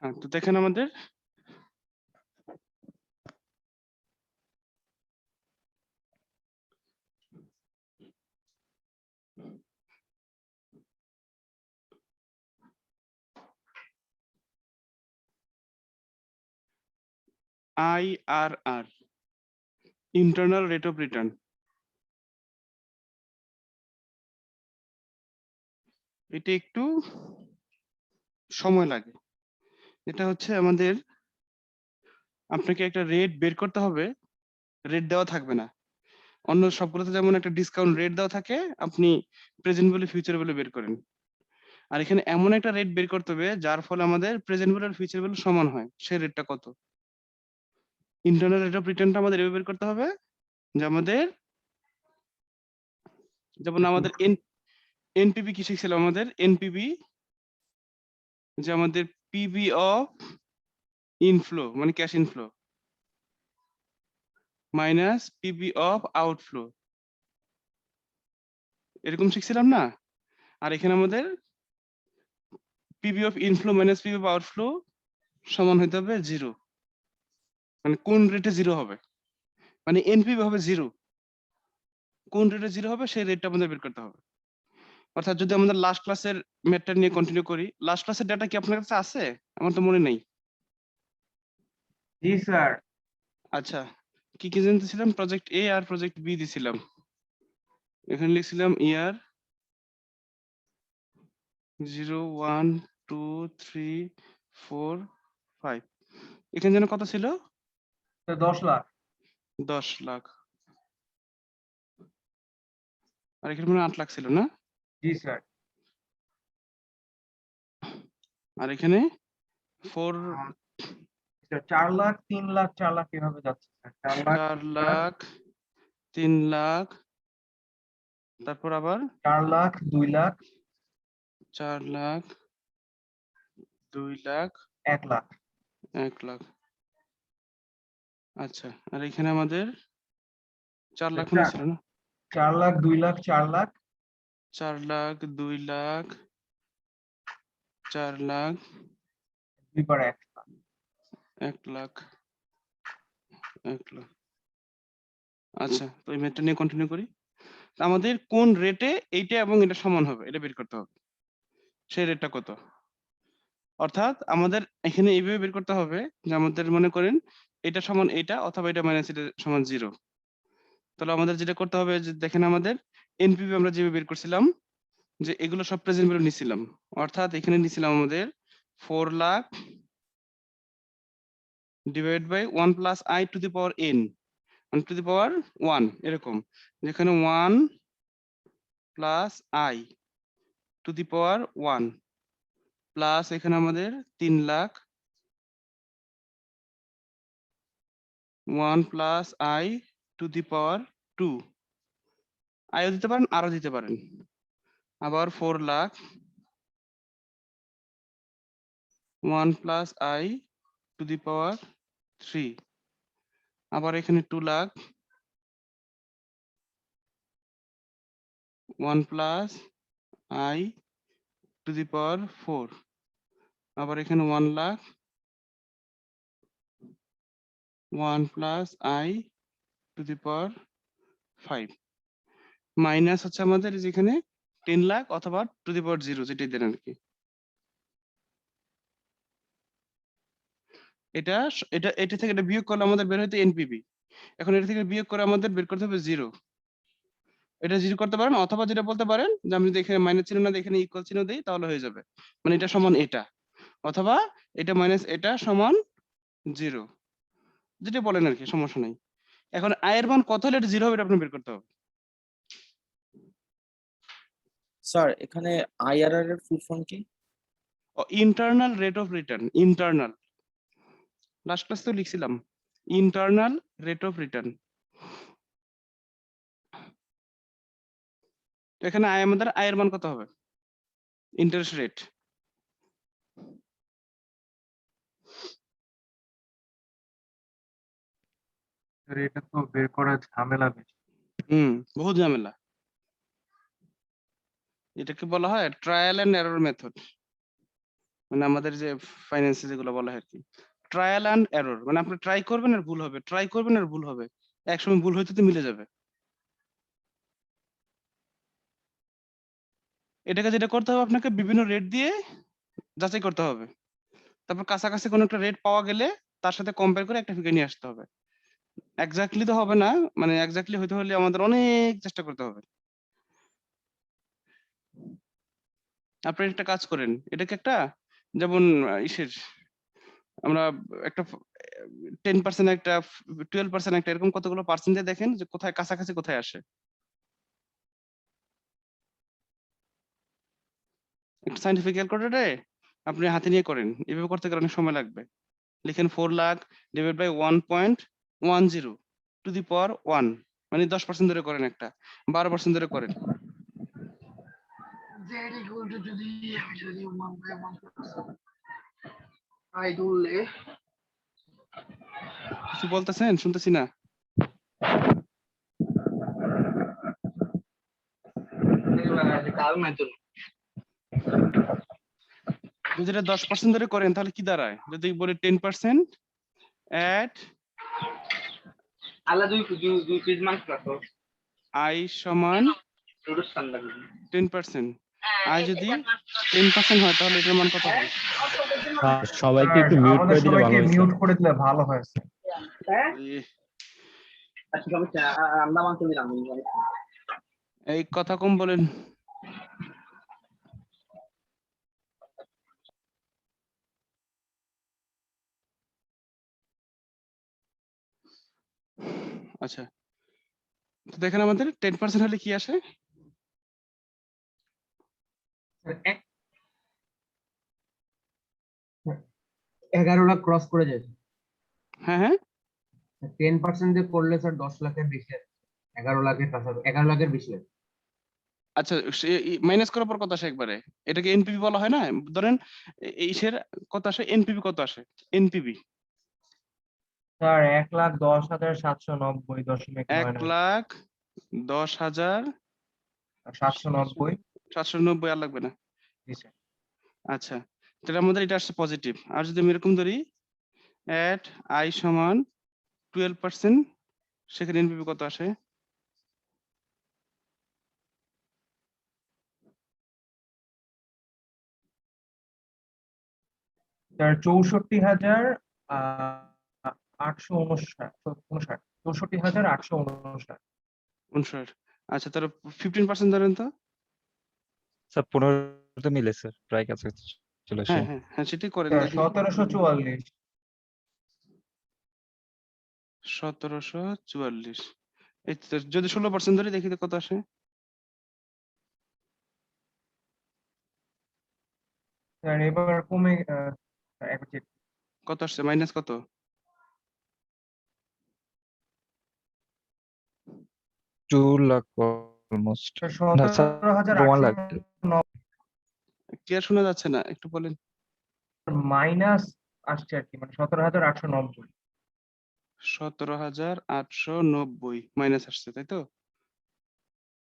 হ্যাঁ, তো দেখেন আমাদের IRR, internal rate of return. এটা একটু সময় লাগে। এটা হচ্ছে আমাদের, আপনাকে একটা রেট বের করতে হবে, রেট দেওয়া থাকবে না। অন্য সবগুলোতে যেমন একটা ডিসকাউন্ট রেট দেওয়া থাকে, আপনি প্রেজেন্ট ভ্যালু ফিউচার ভ্যালু বের করেন। আর এখানে এমন একটা রেট বের করতে হবে যার ফলে আমাদের প্রেজেন্ট ভ্যালু আর ফিউচার ভ্যালু সমান হয়, সেই রেটটা কত। ইন্টারনাল রেট অফ রিটার্নটা আমাদের এভাবে বের করতে হবে যে আমাদের, যেমন আমাদের এনপিভি কি শিখছিলাম, আমাদের এনপিভি যে আমাদের পিভি অফ ইনফ্লো মানে cash inflow minus PV of outflow, এরকম শিখছিলাম না। আর এখানে আমাদের PV of inflow minus PV of outflow সমান হইতে হবে জিরো। মানে কোন রেটে জিরো হবে, মানে এনপিভি হবে জিরো, কোন রেটে জিরো হবে সেই রেটটা আমাদের বের করতে হবে। অর্থাৎ যদি আমাদের লাস্ট ক্লাসের ম্যাথটা নিয়ে কন্টিনিউ করি, লাস্ট ক্লাসের ডাটা কি আপনার কাছে আছে? আমার তো মনে নেই। জি স্যার। আচ্ছা, কি কি জানতেছিলাম? প্রজেক্ট এ আর প্রজেক্ট বি দিছিলাম। এখানে লিখছিলাম ইয়ার 0 1 2 3 4 5। এখানে যেন কত ছিল? 10 লাখ। 10 লাখ। আর এখানে মনে হয় 8 লাখ ছিল না? জি স্যার। আর এখানে 4 4 লাখ, 3 লাখ, 4 লাখ এভাবে যাচ্ছে স্যার। 4 লাখ, 4 3 লাখ, লাখ 3 লাখ, তারপর আবার 4 লাখ, 2 লাখ, 4 লাখ 2 লাখ 1 লাখ। 1 লাখ। আচ্ছা, আর এখানে আমাদের 4 লাখ মনে ছিল না? 4 লাখ, 2 লাখ, 4 লাখ, 4 লাখ 2 লাখ 4 লাখ 2 বার 1 লাখ। 1 লাখ 1 লাখ। আচ্ছা, তো এই ম্যাথটা নিয়ে কন্টিনিউ করি। তো আমাদের কোন রেটে এইটা এবং এটা সমান হবে এটা বের করতে হবে, সেই রেটটা কত। অর্থাৎ আমাদের এখানে এইভাবে বের করতে হবে যে আমাদের মনে করেন এটা সমান এটা অথবা এটা মাইনাস এটা সমান জিরো। তাহলে আমাদের যেটা করতে হবে যে দেখেন আমাদের এনপিভি আমরা যেভাবে বের করছিলাম, যে এগুলো সব প্রেজেন্ট ভ্যালু নিছিলাম। অর্থাৎ এখানে নিছিলাম আমাদের 4 lakh divide by 1 plus I to the power N, মানে টু দি পাওয়ার 1 এরকম, যেখানে 1 plus I to the power 1 plus এখানে আমাদের 3 lakh 1 plus I to the power 2, আইও দিতে পারেন আরও দিতে পারেন। আবার 4 lakh 1 plus I to the power 3, আবার এখানে 2 lakh 1 plus I to the power 4, আবার এখানে 1 lakh 1 plus I to the power 5, minus হচ্ছে আমাদের যেখানে 10 লাখ অথবা টু দি পাওয়ার 0 যেটাই দেন আর কি। এটা এটা থেকে এটা বিয়োগ করলে আমাদের বের হইতো এনপিভি। এখন এটা থেকে বিয়োগ করে আমাদের বের করতে হবে জিরো। এটা জিরো করতে পারেন অথবা যেটা বলতে পারেন যে আমি যদি এখানে মাইনাস চিহ্ন না দিয়ে এখানে ইকুয়াল চিহ্ন দিই তাহলে হয়ে যাবে, মানে এটা সমান এটা, অথবা এটা মাইনাস এটা সমান জিরো, যেটা বলেন আর কি, সমস্যা নাই। এখন আয়ের মান কত হলে এটা জিরো হবে এটা আপনি বের করতে হবে। স্যার এখানে আইআরআর এর ফুল ফর্ম কি? Internal rate of return, internal, last class তো লিখছিলাম ইন্টারনাল রেট অফ রিটার্ন। এখানে আয় আমাদের আয়ের মান কত হবে, ইন্টারেস্ট রেট। এটা তো বের করা ঝামেলা বেশি। বহু ঝামেলা। এটাকে বলা হয় ট্রায়াল এন্ড এরর মেথড। মানে আমাদের যে ফাইন্যান্সে যেগুলো বলা হয় আর কি, ট্রায়াল অ্যান্ড এরর, মানে আপনি ট্রাই করবেন আর ভুল হবে, ট্রাই করবেন আর ভুল হবে, একসময় ভুল হইতে তো মিলে যাবে। এটাকে যেটা করতে হবে, আপনাকে বিভিন্ন রেট দিয়ে যাচাই করতে হবে, তারপর কাছাকাছি কোনো একটা রেট পাওয়া গেলে তার সাথে কম্পেয়ার করে একটা ফিগার নিয়ে আসতে হবে। এক্স্যাক্টলি তো হবে না, মানে এক্স্যাক্টলি হইতে হলে আমাদের অনেক চেষ্টা করতে হবে। আপনি একটা কাজ করেন, এটাকে একটা যেমন ইসের আমরা একটা 10% একটা 12% একটা এরকম কতগুলো পার্সেন্টে দেখেন যে কোথায় কাছাকাছি কোথায় আসে। একটা সাইন্টিফিক ক্যালকুলেটরে আপনি হাতে নিয়ে করেন, এভাবে করতে গেলে অনেক সময় লাগবে। লিখেন 4 lakh divide by 1.10 to the power 1, মানে 10% ধরে করেন, একটা 12% ধরে করেন। কিছু বলতেছেন, শুনতেছি না। যদি এটা 10% ধরে করেন তাহলে কি দাঁড়ায়, যদি বলি 10% at i সমান 10%, i যদি 10% হয় তাহলে এটার মান কত হয়? সবাইকে একটু স্যার, মিউট আমাদের করে দিলে সবাইকে ভালো হয় মিউট স্যার। করে দিলে ভালো হয় স্যার। এই কথা কম বলেন। আচ্ছা, তো দেখেন আমাদের 10% হলে কি আসে? স্যার, 11 লাখ ক্রস করে যায়। হ্যাঁ হ্যাঁ, 10% দিয়ে করলে স্যার 10 লাখের বেশি আছে। 11 লাখের কাছাকাছি, 11 লাখের বেশি আছে। আচ্ছা মাইনাস করার পর কত আসে একবারে, এটাকে এনপিভি বলা হয় না? ধরেন এইসের কত আসে, এনপিভি কত আসে, এনপিভি স্যার 1,10,790.99 1,10,790 790। আর লাগবে না। জি স্যার। আচ্ছা, তাহলে আমাদের এটা আসছে পজিটিভ। আর যদি আমি এরকম ধরি at i সমান 12%, সেখানে এনপিভি কত আসে? স্যার 64,859, 64,859। 59। আচ্ছা, তাহলে 15% ধরেন তো। স্যার 15 তো মিলে স্যার, প্রায় কাছাকাছি চলে আসে। হ্যাঁ হ্যাঁ হ্যাঁ, সেটাই করেন স্যার দেখি। 1744। 1744। এই তো, যদি 16% ধরি দেখি তো কত আসে। স্যার এবার কমে একবার check। কত আসছে, মাইনাস কত? Two lakh almost. স্যার না স্যার, 1 লাখ। 17,809 ক্লিয়ার শোনা যাচ্ছে না, একটু বলেন। মাইনাস আসছে আর কি, মানে 17,890। 17,890 মাইনাস আসছে, তাই তো?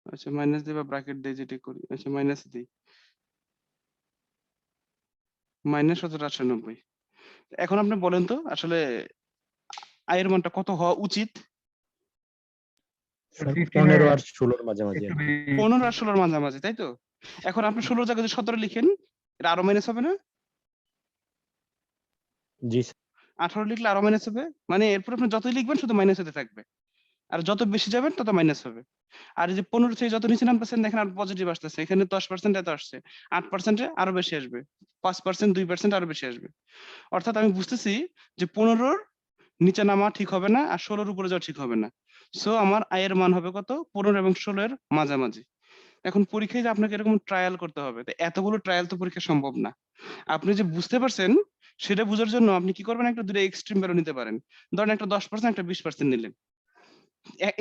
আচ্ছা, মাইনাস দিই বা ব্র্যাকেট দিই, যেটা করি। আচ্ছা, মাইনাস দিই, মাইনাস 17,890। এখন আপনি বলেন তো আসলে আয়ের মানটা কত হওয়া উচিত? স্যার 15 15 আর 16 মাঝামাঝি একটু আর কি। বেশি। 15 আর 16 মাঝামাঝি, তাই তো? এখন আপনি 16 জায়গায় যদি 17 লিখেন, এটা আরো মাইনাস হবে না? জি স্যার। 18 লিখলে আরো মাইনাস হবে, মানে এরপর আপনি যতই লিখবেন শুধু মাইনাস হতে থাকবে, আর যত বেশি যাবেন তত মাইনাস হবে। আর এই যে 15 থেকে যত নিচে নামতেছেন দেখেন আর পজিটিভ আসতেছে, এখানে 10% এত আসছে, 8% আরো বেশি আসবে, 5%, 2% আরো বেশি আসবে। অর্থাৎ আমি বুঝতেছি যে 15-র নিচে নামা ঠিক হবে না, আর 16-র উপরে যাওয়া ঠিক হবে না। সো আমার আয়ের মান হবে কত, 15 এবং 16-এর মাঝামাঝি। এখন পরীক্ষায় যে আপনাকে এরকম ট্রায়াল করতে হবে, তো এতগুলো ট্রায়াল তো পরীক্ষা সম্ভব না। আপনি যে বুঝতে পারছেন সেটা বোঝার জন্য আপনি কি করবেন, একটা দুটো এক্সট্রিম ভ্যালু নিতে পারেন। ধরেন একটা 10%, একটা 20% নিলেন,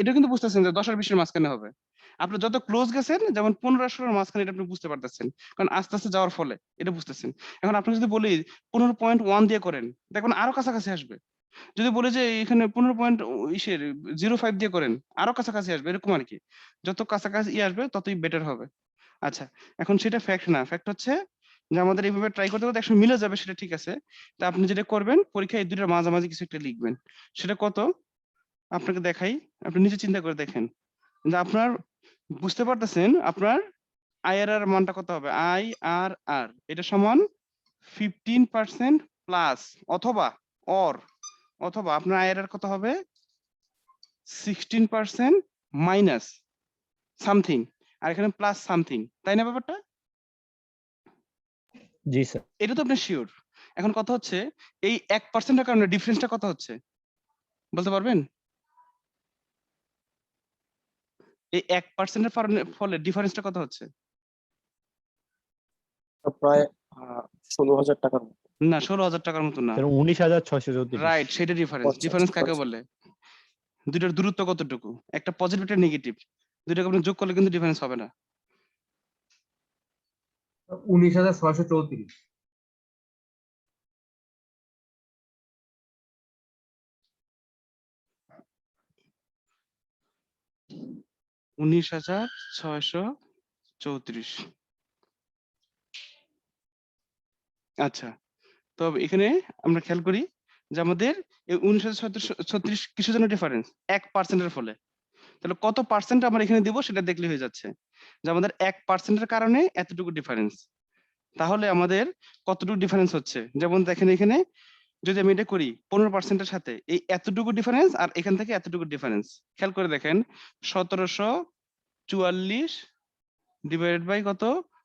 এটা কিন্তু বুঝতেছেন যে 10 আর 20-এর মাঝখানে হবে। আপনি যত ক্লোজ গেছেন, যেমন 15 আর 16-এর মাঝখানে, এটা আপনি বুঝতে পারতেছেন, কারণ আস্তে আস্তে যাওয়ার ফলে এটা বুঝতেছেন। এখন আপনি যদি বলি 15.1 দিয়ে করেন, দেখবেন আরো কাছাকাছি আসবে। যদি বলে যে এখানে 15 পয়েন্ট ইসের 05 দিয়ে করেন, আরো কাছাকাছি আসবে, এরকম আর কি। যত কাছাকাছি আসবে ততই বেটার হবে। আচ্ছা, এখন সেটা ফ্যাক্ট না, ফ্যাক্ট হচ্ছে যে আমাদের এইভাবে ট্রাই করতে করতে একসময় মিলে যাবে, সেটা ঠিক আছে। তা আপনি যেটা করবেন, পরীক্ষায় এই দুটোর মাঝামাঝি কিছু একটা লিখবেন। সেটা কত আপনাকে দেখাই, আপনি নিজে চিন্তা করে দেখেন যে আপনার বুঝতে পারতেছেন আপনার আইআরআর মানটা কত হবে। আইআরআর এটা সমান 15% প্লাস অথবা অর, অথবা আপনার আইআরআর কত হবে 16% মাইনাস সামথিং, আর এখানে প্লাস সামথিং, তাই না ব্যাপারটা? জি স্যার। এটা তো আপনি শিওর। এখন কথা হচ্ছে এই 1%-এর কারণে ডিফারেন্সটা কত হচ্ছে বলতে পারবেন? এই 1%-এর ফলে ডিফারেন্সটা কত হচ্ছে? প্রায় 16,000 টাকার মতো। না, 16,000 টাকার মতো না। 19,634। রাইট, সেটা ডিফারেন্স। আচ্ছা, ডিফারেন্স কাকে আচ্ছা। বলে? দুইটার দূরত্ব কতটুকু, একটা পজিটিভ একটা নেগেটিভ, দুইটাকে আপনি যোগ করলে কিন্তু ডিফারেন্স হবে না। 19,634। 19,634। আচ্ছা, তো এখানে আমরা খেয়াল করি যে আমাদের এই 19,636 কিসের জন্য ডিফারেন্স? 1%-এর ফলে। তাহলে কত পার্সেন্ট আমরা এখানে দিব সেটা দেখলে হয়ে যাচ্ছে যে আমাদের 1%-এর কারণে এতটুকু ডিফারেন্স। তাহলে আমাদের কতটুকু ডিফারেন্স হচ্ছে, যেমন দেখেন এখানে যদি আমি এটা করি 15%-এর সাথে এই এতটুকু ডিফারেন্স আর এখান থেকে এতটুকু ডিফারেন্স, খেয়াল করে দেখেন 1744 ডিভাইডেড বাই কত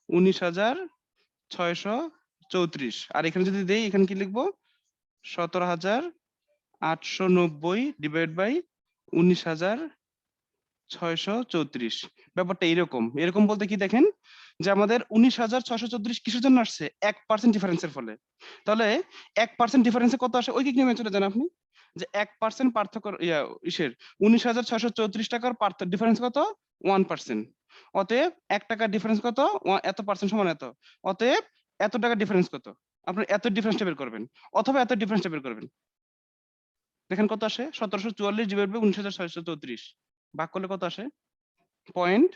19,634, আর এখানে যদি দেই এখানে কি লিখবো 17,890 ডিভাইড বাই 19,634। ব্যাপারটা এরকম এরকম বলতে কি দেখেন যে আমাদের 19,634 কিসের জন্য আসছে 1% ডিফারেন্সের ফলে। তাহলে 1% ডিফারেন্সে কত আসে ঐকিক নিয়মে চলে যান আপনি, যে 1% পার্থক্য ইসের 19,634 টাকার ডিফারেন্স কত 1%। অতএব 1 টাকার ডিফারেন্স কত, এত পার্সেন্ট সমান এত, অতএব এত টাকার ডিফারেন্স কত, আপনার এত ডিফারেন্সটা বের করবেন অথবা এত ডিফারেন্সটা বের করবেন। দেখেন কত আসে 1744 ডিভাইড বাই 19,634 ভাগ করলে কত আসে পয়েন্ট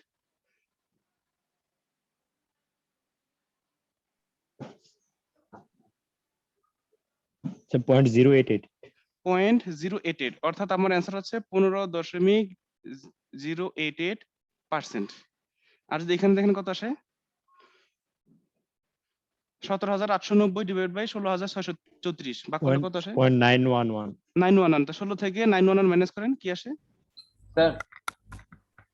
0.088। 0.088, অর্থাৎ আমার অ্যান্সার হচ্ছে 15.088%। আর যদি এখানে দেখেন কত আসে 17,890 ডিভাইড বাই 16,634 ভাগ করলে কত আসে 0.911। 911। তো 16 থেকে 911 মাইনাস করেন কি আসে? স্যার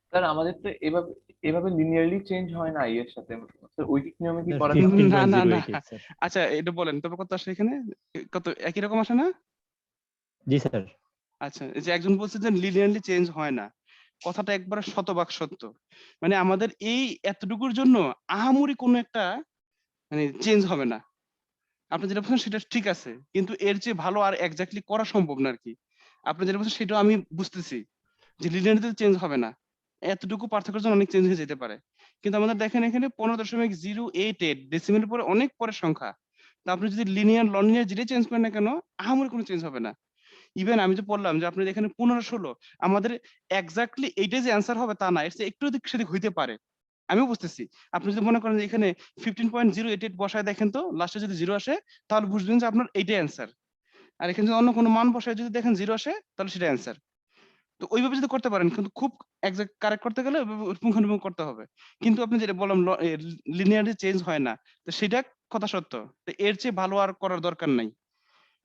স্যার আমাদের তো এভাবে এভাবে লিনিয়ারলি চেঞ্জ হয় না এর সাথে, স্যার ঐকিক নিয়মে কি করা যাবে? না, না, না। 15.088 স্যার। আচ্ছা এটা বলেন তবে কত আসে এখানে, কত একই রকম আসে না? জি স্যার। আচ্ছা, এই যে একজন বলছে যে লিনিয়ারলি চেঞ্জ হয় না, কথাটা একবারে শতভাগ সত্য। মানে আমাদের এই এতটুকুর জন্য আহামরি কোনো একটা মানে চেঞ্জ হবে না। আপনি যেটা বলছেন সেটা ঠিক আছে, কিন্তু এর চেয়ে ভালো আর এক্স্যাক্টলি করা সম্ভব না আর কি। আপনি যেটা বলছেন সেটাও আমি বুঝতেছি যে লিনিয়ারিতে চেঞ্জ হবে না, এতটুকু পার্থক্যের জন্য অনেক চেঞ্জ হয়ে যেতে পারে। কিন্তু আমাদের দেখেন এখানে 15.088 ডেসিমেল পরে অনেক পরের সংখ্যা। তো আপনি যদি লিনিয়ার ননলিনিয়ার যেটাই চেঞ্জ করেন না কেন আহামরি কোনো চেঞ্জ হবে না। ইভেন আমি যে বললাম যে আপনার এখানে 15-16, আমাদের এক্স্যাক্টলি এইটাই যে অ্যান্সার হবে তা না, এর চেয়ে একটু এদিক সেদিক হইতে পারে, আমিও বুঝতেছি। আপনি যদি মনে করেন যে এখানে 15.088 বসায় দেখেন তো লাস্টে যদি 0 আসে তাহলে বুঝবেন যে আপনার এইটাই অ্যান্সার। আর এখানে যদি অন্য কোনো মান বসায় যদি দেখেন 0 আসে তাহলে সেটা অ্যান্সার। তো ওইভাবে যদি করতে পারেন, কিন্তু খুব এক্সাক্ট কারেক্ট করতে গেলে পুঙ্খানুপুঙ্খ করতে হবে। কিন্তু আপনি যেটা বললাম লিনিয়ারলি চেঞ্জ হয় না, তো সেটা কথা সত্য। তো এর চেয়ে ভালো আর করার দরকার নাই।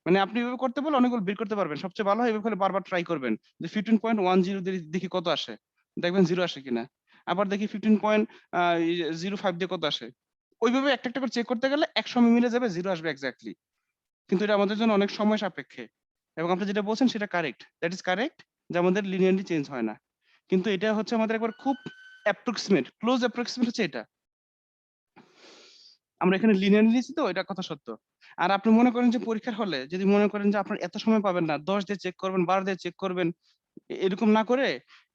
মানে আপনি এভাবে করতে পারলে অনেকগুলো বের করতে পারবেন, সবচেয়ে ভালো হয় এভাবে করে বারবার ট্রাই করবেন যে 15.10 দেখি কত আসে, দেখবেন 0 আসে কিনা, আবার দেখি 15.05 দিয়ে কত আসে। ওইভাবে একটা একটা করে চেক করতে গেলে এক সময় মিলে যাবে 0 আসবে এক্স্যাক্টলি। কিন্তু এটা আমাদের জন্য অনেক সময় সাপেক্ষে। এবং আপনি যেটা বলছেন সেটা কারেক্ট, দ্যাট ইজ কারেক্ট, যে আমাদের লিনিয়ারলি চেঞ্জ হয় না। কিন্তু এটা হচ্ছে আমাদের একবার খুব অ্যাপ্রক্সিমেট, ক্লোজ অ্যাপ্রক্সিমেট হচ্ছে এটা। আমরা এখানে লিনিয়ারলি নিয়েছি তো এটা কথা সত্য। আর আপনি মনে করেন যে পরীক্ষার হলে যদি মনে করেন যে আপনার এত সময় পাবেন না, 10 দিয়ে চেক করবেন, 12 দিয়ে চেক করবেন, এরকম না করে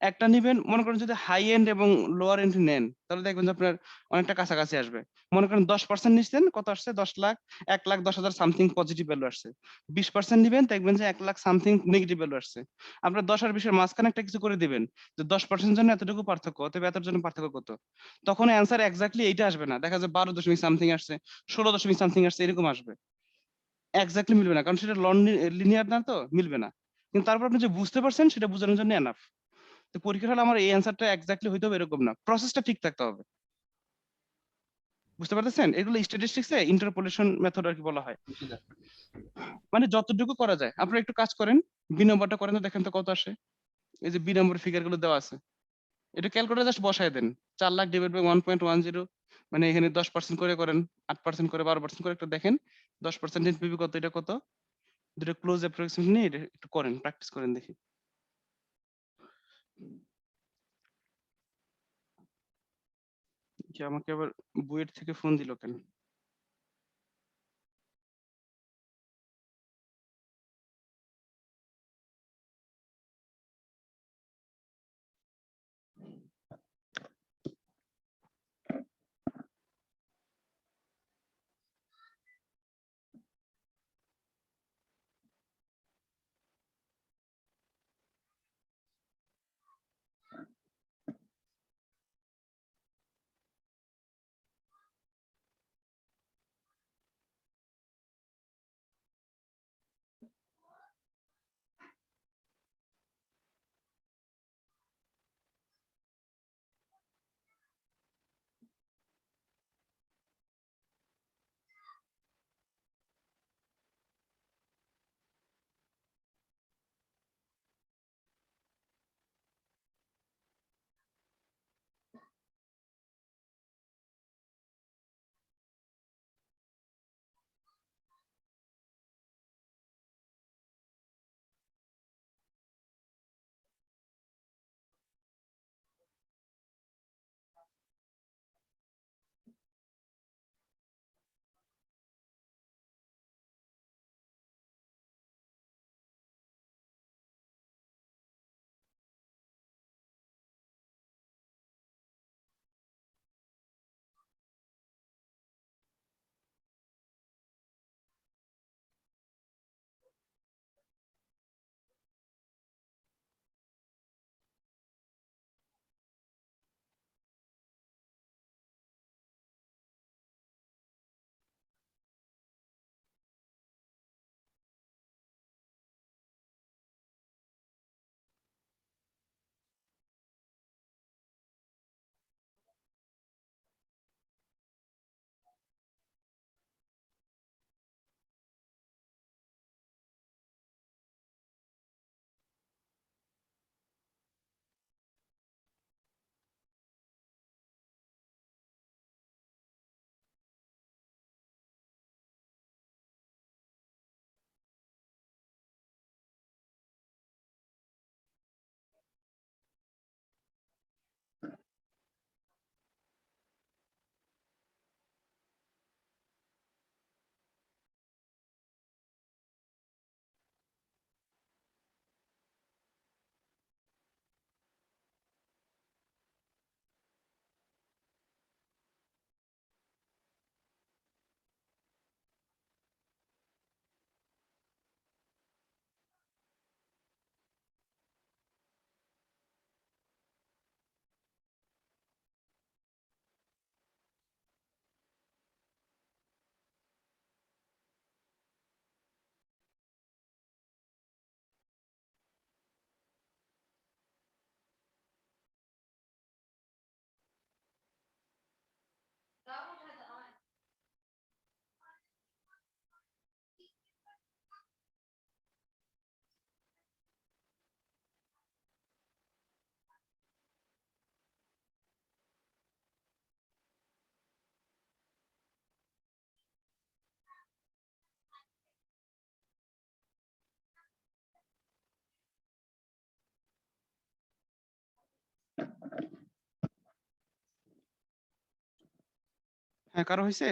একটা নিবেন, মনে করেন যদি হাই এন্ড এবং লোয়ার এন্ড নেন তাহলে দেখবেন যে আপনার অনেকটা কাছাকাছি আসবে। মনে করেন 10% নিচ্ছেন, কত আসছে? 10 লাখ, 1,10,000 সামথিং পজিটিভ ভ্যালু আসছে। 20% নিবেন, দেখবেন যে 1,00,000 সামথিং নেগেটিভ ভ্যালু আসছে। আপনার 10 আর 20 এর মাঝখানে একটা কিছু করে দিবেন যে 10% জন্য এতটুকু পার্থক্য, অতএব এতর জন্য পার্থক্য কত। তখন অ্যান্সার এক্স্যাক্টলি এইটা আসবে না, দেখা যায় 12 দশমিক সামথিং আসছে, 16 দশমিক সামথিং আসছে, এরকম আসবে। এক্স্যাক্টলি মিলবে না, কারণ সেটা লিনিয়ার না, তো মিলবে না। কিন্তু তারপর আপনি যে বুঝতে পারছেন সেটা বোঝানোর জন্য এনাফ। তো পরীক্ষার হলে আমার এই অ্যান্সারটা এক্স্যাক্টলি হইতে হবে এরকম না, প্রসেসটা ঠিক থাকতে হবে। বুঝতে পারতেছেন? এগুলো স্ট্যাটিস্টিক্সে ইন্টারপোলেশন মেথড আর কি বলা হয়। বুঝছি স্যার। মানে যতটুকু করা যায় আপনারা একটু কাজ করেন, বিনম্বরটা করেন তো, দেখেন তো কত আসে। এই যে বিনম্বর ফিগার গুলো দেওয়া আছে, এটা ক্যালকুলেটর জাস্ট বসায় দেন। 4 লাখ ডিভাইড বাই 1.10, মানে এখানে 10% করে করেন, 8% করে, 12% করে, একটু দেখেন 10% এনপিভি কত, এটা কত। দুটো ক্লোজ অ্যাপ্রক্সিমেট নিয়ে এটা একটু করেন, প্র্যাকটিস করেন দেখি। কি আমাকে আবার বুয়েট থেকে ফোন দিল কেন? হ্যাঁ, কারো হয়েছে?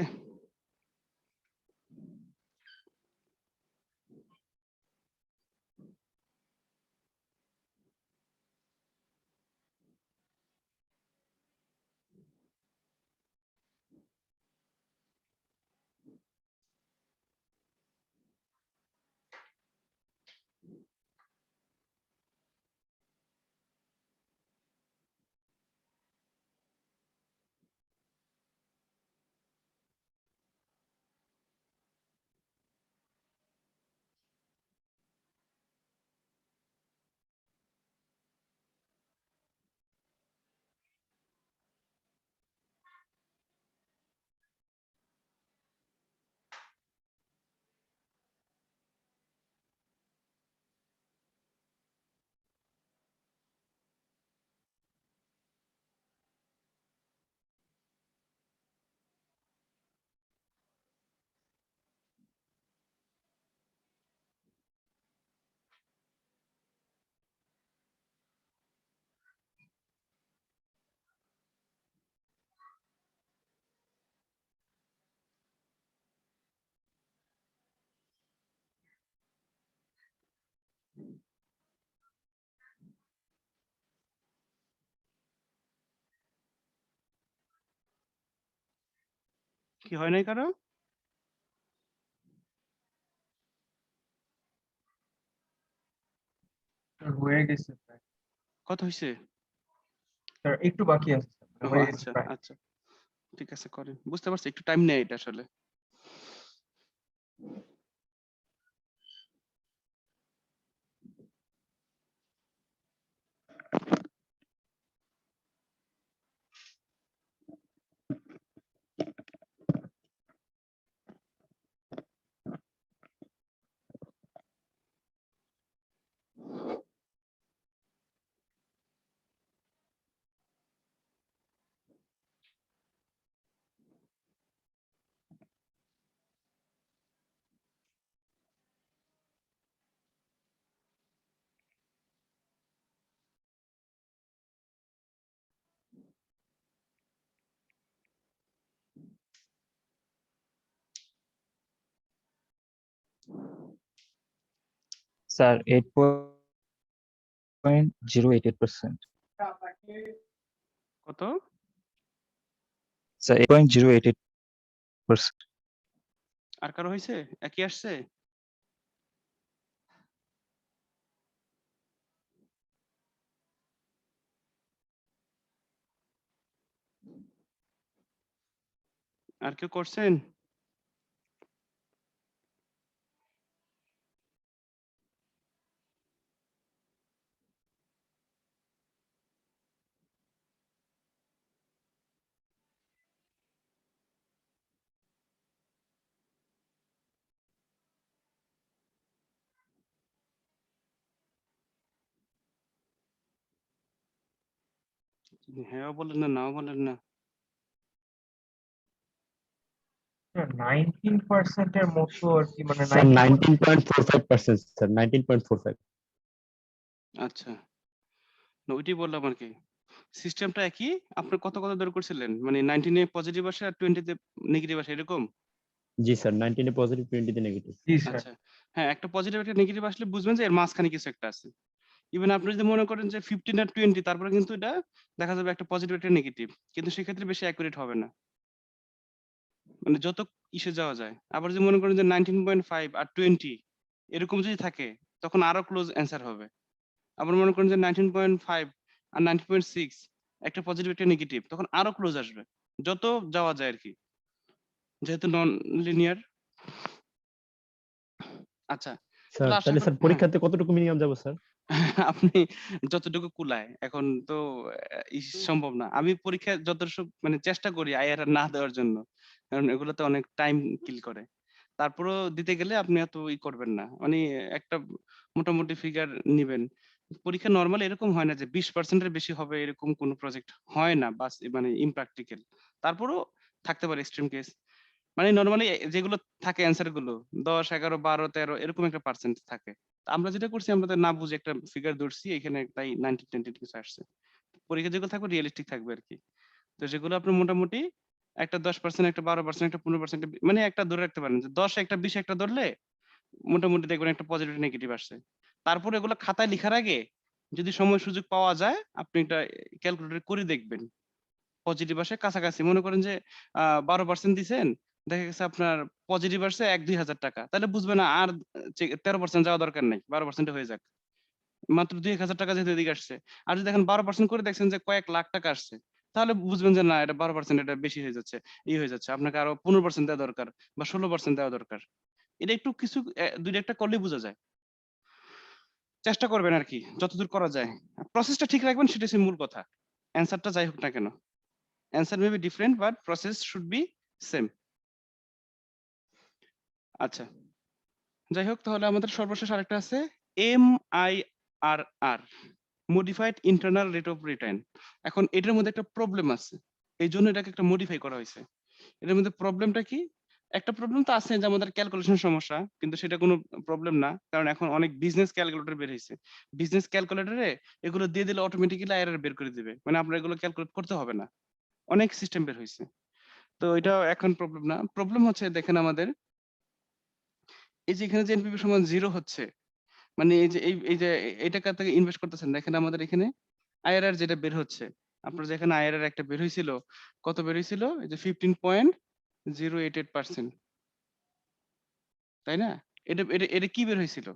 কি হয় নাই কারো? হয়ে গেছে প্রায়। কত হইছে? স্যার একটু বাকি আছে স্যার, ও হয়ে গেছে আচ্ছা প্রায়। আচ্ছা, ঠিক আছে করেন। বুঝতে পারছি, একটু টাইম নেয় এটা আসলে। স্যার 8.088%। কত? স্যার 8.088%। আর কারো হয়েছে? একই আসছে? আর কেউ করছেন? হ্যাঁ বলেন না, নাও বলেন না। 19% এর মতো আর কি, মানে স্যার 19 19.45%, স্যার 19.45। আচ্ছা, না ওইটাই বললাম আর কি। সিস্টেমটা একই। আপনি কত কত দূর করছিলেন? মানে 19 এ পজিটিভ আসে আর 20 তে নেগেটিভ আসে এরকম? জি স্যার, 19 এ পজিটিভ, 20 তে নেগেটিভ। জি স্যার। আচ্ছা, হ্যাঁ একটা পজিটিভ একটা নেগেটিভ আসলে বুঝবেন যে এর মাঝখানে কিছু একটা আছে। ইভেন আপনি যদি মনে করেন যে 15 আর 20 তারপরে কিন্তু এটা দেখা যাবে একটা পজিটিভ একটা নেগেটিভ। কিন্তু সেক্ষেত্রে বেশি অ্যাকুরেট হবে না। মানে যত ইসে যাওয়া যায়। আবার যদি মনে করেন যে 19.5 আর 20 এরকম যদি থাকে তখন আরো ক্লোজ অ্যান্সার হবে। আবার মনে করেন যে 19.5 আর 19.6 একটা পজিটিভ একটা নেগেটিভ তখন আরো ক্লোজ আসবে। যত যাওয়া যায় আরকি। যেহেতু নন লিনিয়ার। আচ্ছা, স্যার তাহলে আশা তাহলে করি স্যার হ্যাঁ। পরীক্ষাতে কতটুকু মিনিমাম যাব স্যার? আপনি যতটুকু কুলায়। এখন তো সম্ভব না। আমি পরীক্ষায় মানে চেষ্টা করি আইআরআর না দেওয়ার জন্য। কারণ এগুলোতে অনেক টাইম কিল করে। তারপরেও দিতে গেলে আপনি এত করবেন না। মানে একটা মোটামুটি ফিগার নিবেন। পরীক্ষা নরমালি এরকম হয় না যে 20% এর বেশি হবে এরকম কোন প্রজেক্ট হয় না বাস মানে ইমপ্র্যাকটিক্যাল। তারপরেও থাকতে পারে এক্সট্রিম কেস। মানে নরমালি যেগুলো থাকে অ্যান্সার গুলো 10, 11, 12, 13 এরকম একটা পার্সেন্ট থাকে। তো আমরা যেটা করছি আমরা তো না বুঝে একটা ফিগার ধরছি এখানে তাই 90 20 কিছু আসছে। পরীক্ষা যেগুলো থাকবে রিয়ালিস্টিক থাকবে আরকি। তো যেগুলো আপনি মোটামুটি একটা 10%, একটা 12%, একটা 15% মানে একটা ধরে রাখতে পারেন যে 10 একটা 20 একটা ধরলে মোটামুটি দেখবেন একটা পজিটিভ নেগেটিভ আসছে। তারপর এগুলো খাতায় লিখার আগে যদি সময় সুযোগ পাওয়া যায় আপনি এটা ক্যালকুলেটর করে দেখবেন। পজিটিভ আসে কাছাকাছি। মনে করেন যে 12% দিছেন, দেখা গেছে আপনার পজিটিভ আসছে ১-২ হাজার টাকা। তাহলে বুঝবেন আর 13% যাওয়া দরকার নাই। 12% এ হয়ে যাক। মাত্র ২-১ হাজার টাকা যেহেতু এদিকে আসছে। আর যদি দেখেন 12% করে দেখছেন যে কয়েক লাখ টাকা আসছে, তাহলে বুঝবেন যে না এটা 12% এটা বেশি হয়ে যাচ্ছে, হয়ে যাচ্ছে। আপনাকে আরো 15% দেওয়া দরকার বা 16% দেওয়া দরকার। এটা একটু কিছু ২ একটা করলেই বোঝা যায়। চেষ্টা করবেন আরকি যতদূর করা যায়। প্রসেসটা ঠিক রাখবেন সেটা হচ্ছে মূল কথা। অ্যান্সারটা যাই হোক না কেন। Answer may be different but process should be same. আচ্ছা। যাই হোক তাহলে আমাদের সর্বশেষ আরেকটা আছে MIRR modified internal rate of return. এখন এটার মধ্যে একটা প্রবলেম আছে। এইজন্য এটাকে একটা মডিফাই করা হয়েছে। এটার মধ্যে প্রবলেমটা কি? একটা প্রবলেম তো আছে যে আমাদের ক্যালকুলেশন সমস্যা। কিন্তু সেটা কোনো প্রবলেম না। কারণ এখন অনেক বিজনেস ক্যালকুলেটর বের হইছে। বিজনেস ক্যালকুলেটরে এগুলো দিয়ে দিলে অটোমেটিক্যালি আইআরআর বের করে দিবে। মানে আপনার এগুলো ক্যালকুলেট করতে হবে না। অনেক সিস্টেম বের হইছে। তো এটা এখন প্রবলেম না। প্রবলেম হচ্ছে দেখেন আমাদের এই যে এখানে যে এনপিভি সমান 0 হচ্ছে, মানে এই যে এই যে এই টাকা থেকে ইনভেস্ট করতেছেন দেখেন আমাদের এখানে আইআরআর যেটা বের হচ্ছে। আপনার যেখানে আইআরআর একটা বের হইছিল, কত বের হইছিল? এই যে 15.6 0.88%, তাই না? এটা এটা এটা কি বের হয়েছিল?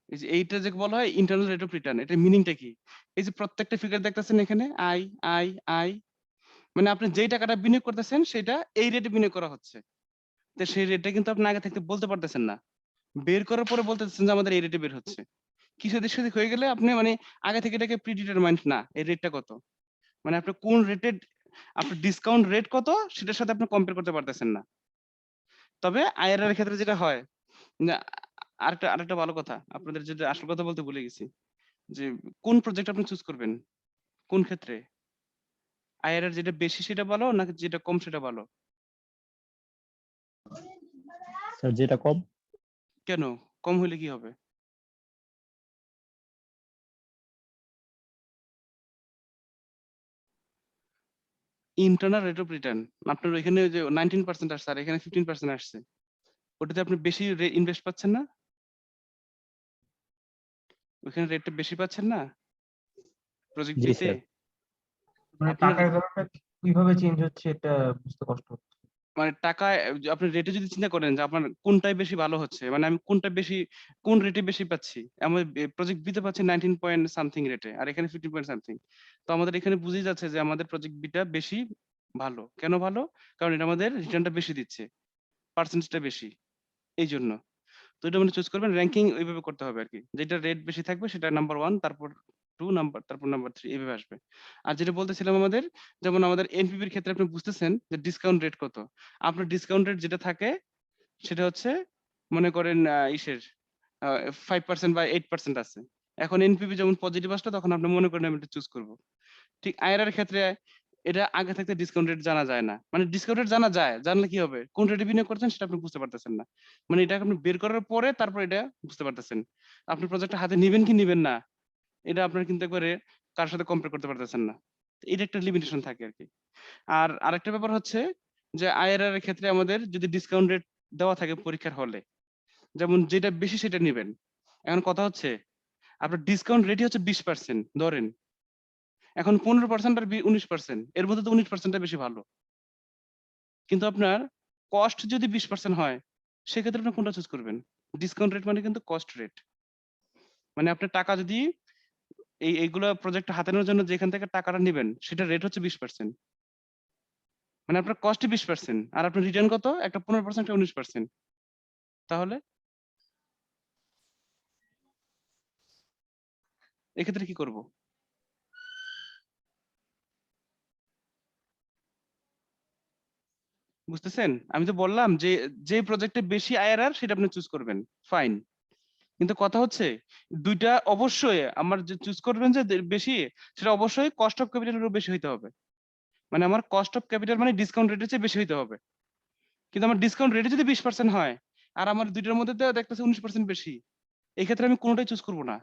এই যে এইটা যে বলা হয় ইন্টারনাল রেট অফ রিটার্ন, এটার মিনিংটা কি? এই যে প্রত্যেকটা ফিগার দেখতেছেন এখানে আই আই আই, মানে আপনি যেই টাকাটা বিনিয়োগ করতেছেন সেটা এই রেটে বিনিয়োগ করা হচ্ছে। তো সেই রেটটা কিন্তু আপনি আগে থাকতে বলতে পারতেছেন না, বের করার পরে বলতেছেন যে আমাদের এই রেটে বের হচ্ছে। কিছু এদিক সেদিক হয়ে গেলে আপনি মানে আগে থেকে এটাকে প্রিডিটারমাইন্ড না, এই রেটটা কত, মানে আপনি কোন রেটে আপনার ডিসকাউন্ট রেট কত সেটার সাথে আপনি কম্পেয়ার করতে পারতেছেন না। তবে আইআরআর এর ক্ষেত্রে যেটা হয়, না, আরেকটা ভালো কথা, আপনাদের যেটা আসল কথা বলতে ভুলে গেছি, যে কোন প্রজেক্ট আপনি চুজ করবেন কোন ক্ষেত্রে, আইআরআর যেটা বেশি সেটা ভালো নাকি যেটা কম সেটা ভালো? স্যার যেটা কম। কেন কম হলে কি হবে? ইন্টারনাল রেট অফ রিটার্ন আপনার ওইখানে যে 19% আসছে আর এখানে 15% আসছে, ওটাতে আপনি বেশি ইনভেস্ট পাচ্ছেন না, ওইখানে রেটটা বেশি পাচ্ছেন না প্রজেক্ট জি বিতে। স্যার। মানে আপনার টাকার ভ্যালুটা কিভাবে চেঞ্জ হচ্ছে এটা বুঝতে কষ্ট হচ্ছে। মানে টাকায় আপনি রেটে যদি চিন্তা করেন যে আপনার কোনটাই বেশি ভালো হচ্ছে, মানে আমি কোনটা বেশি কোন রেটে বেশি পাচ্ছি, আমাদের প্রজেক্ট বিতে পাচ্ছি 19 পয়েন্ট সামথিং রেটে আর এখানে 15 পয়েন্ট সামথিং। তো আমাদের এখানে বুঝেই যাচ্ছে যে আমাদের প্রজেক্ট বিটা বেশি ভালো। কেন ভালো? কারণ এটা আমাদের রিটার্নটা বেশি দিচ্ছে, পার্সেন্টেজটা বেশি, এই জন্য। তো এটা মানে চুজ করবেন, র্যাঙ্কিং ওইভাবে করতে হবে আর কি, যেটা রেট বেশি থাকবে সেটা নাম্বার 1, তারপর 2 নাম্বার, তারপর নাম্বার 3, এইভাবে আসবে। আর যেটা বলতেছিলাম আমাদের, যেমন আমাদের এনপিপির ক্ষেত্রে আপনি বুঝতেছেন যে ডিসকাউন্ট রেট কত, আপনার ডিসকাউন্ট রেট যেটা থাকে সেটা হচ্ছে মনে করেন ইসের 5% বা 8% আছে। এখন এনপিপি যেমন পজিটিভ আসলে তখন আপনি মনে করেন আমি এটা চুজ করব। ঠিক আইআরআর ক্ষেত্রে এটা আগে থাকতে ডিসকাউন্ট রেট জানা যায় না, মানে ডিসকাউন্ট রেট জানা যায়, জানলে কি হবে, কোন রেটে বিনিয়োগ করছেন সেটা আপনি বুঝতে পারতেছেন না, মানে এটা আপনি বের করার পরে তারপর এটা বুঝতে পারতেছেন। আপনি প্রজেক্টটা হাতে নিবেন কি নিবেন না এটা আপনার কিন্তু একবারে কার সাথে কম্পেয়ার করতে পারতেছেন না। তো এটা একটা লিমিটেশন থাকে আর কি। আর আরেকটা ব্যাপার হচ্ছে যে আইআরআর এর ক্ষেত্রে আমাদের যদি ডিসকাউন্ট রেট দেওয়া থাকে পরীক্ষার হলে, যেমন যেটা বেশি সেটা নিবেন। এখন কথা হচ্ছে আপনার ডিসকাউন্ট রেটই হচ্ছে 20% ধরেন, এখন 15% আর 19%, এর মধ্যে তো 19% বেশি ভালো, কিন্তু আপনার কস্ট যদি 20% হয় সেক্ষেত্রে আপনি কোনটা চুজ করবেন? ডিসকাউন্ট রেট মানে কিন্তু কস্ট রেট, মানে আপনার টাকা যদি এইগুলো প্রজেক্ট হাতানোর জন্য যেখান থেকে টাকাটা নেবেন সেটা রেট হচ্ছে 20%, মানে আপনার কস্ট 20% আর আপনার রিটার্ন কত, একটা 15% একটা 19%, তাহলে এক্ষেত্রে কি করব? বুঝতেছেন? আমি তো বললাম যে যে প্রজেক্টে বেশি আইআরআর সেটা আপনি চুজ করবেন, ফাইন, কিন্তু কথা হচ্ছে দুইটা অবশ্যই আমার যে চুজ করবেন যে বেশি, সেটা অবশ্যই কস্ট অফ ক্যাপিটালেরও বেশি হইতে হবে, মানে আমার কস্ট অফ ক্যাপিটাল মানে ডিসকাউন্ট রেটের চেয়ে বেশি হইতে হবে। কিন্তু আমার ডিসকাউন্ট রেটে যদি 20% হয় আর আমার দুইটার মধ্যে তো দেখতেছে 19% বেশি, এই ক্ষেত্রে আমি কোনোটাই চুজ করবো না,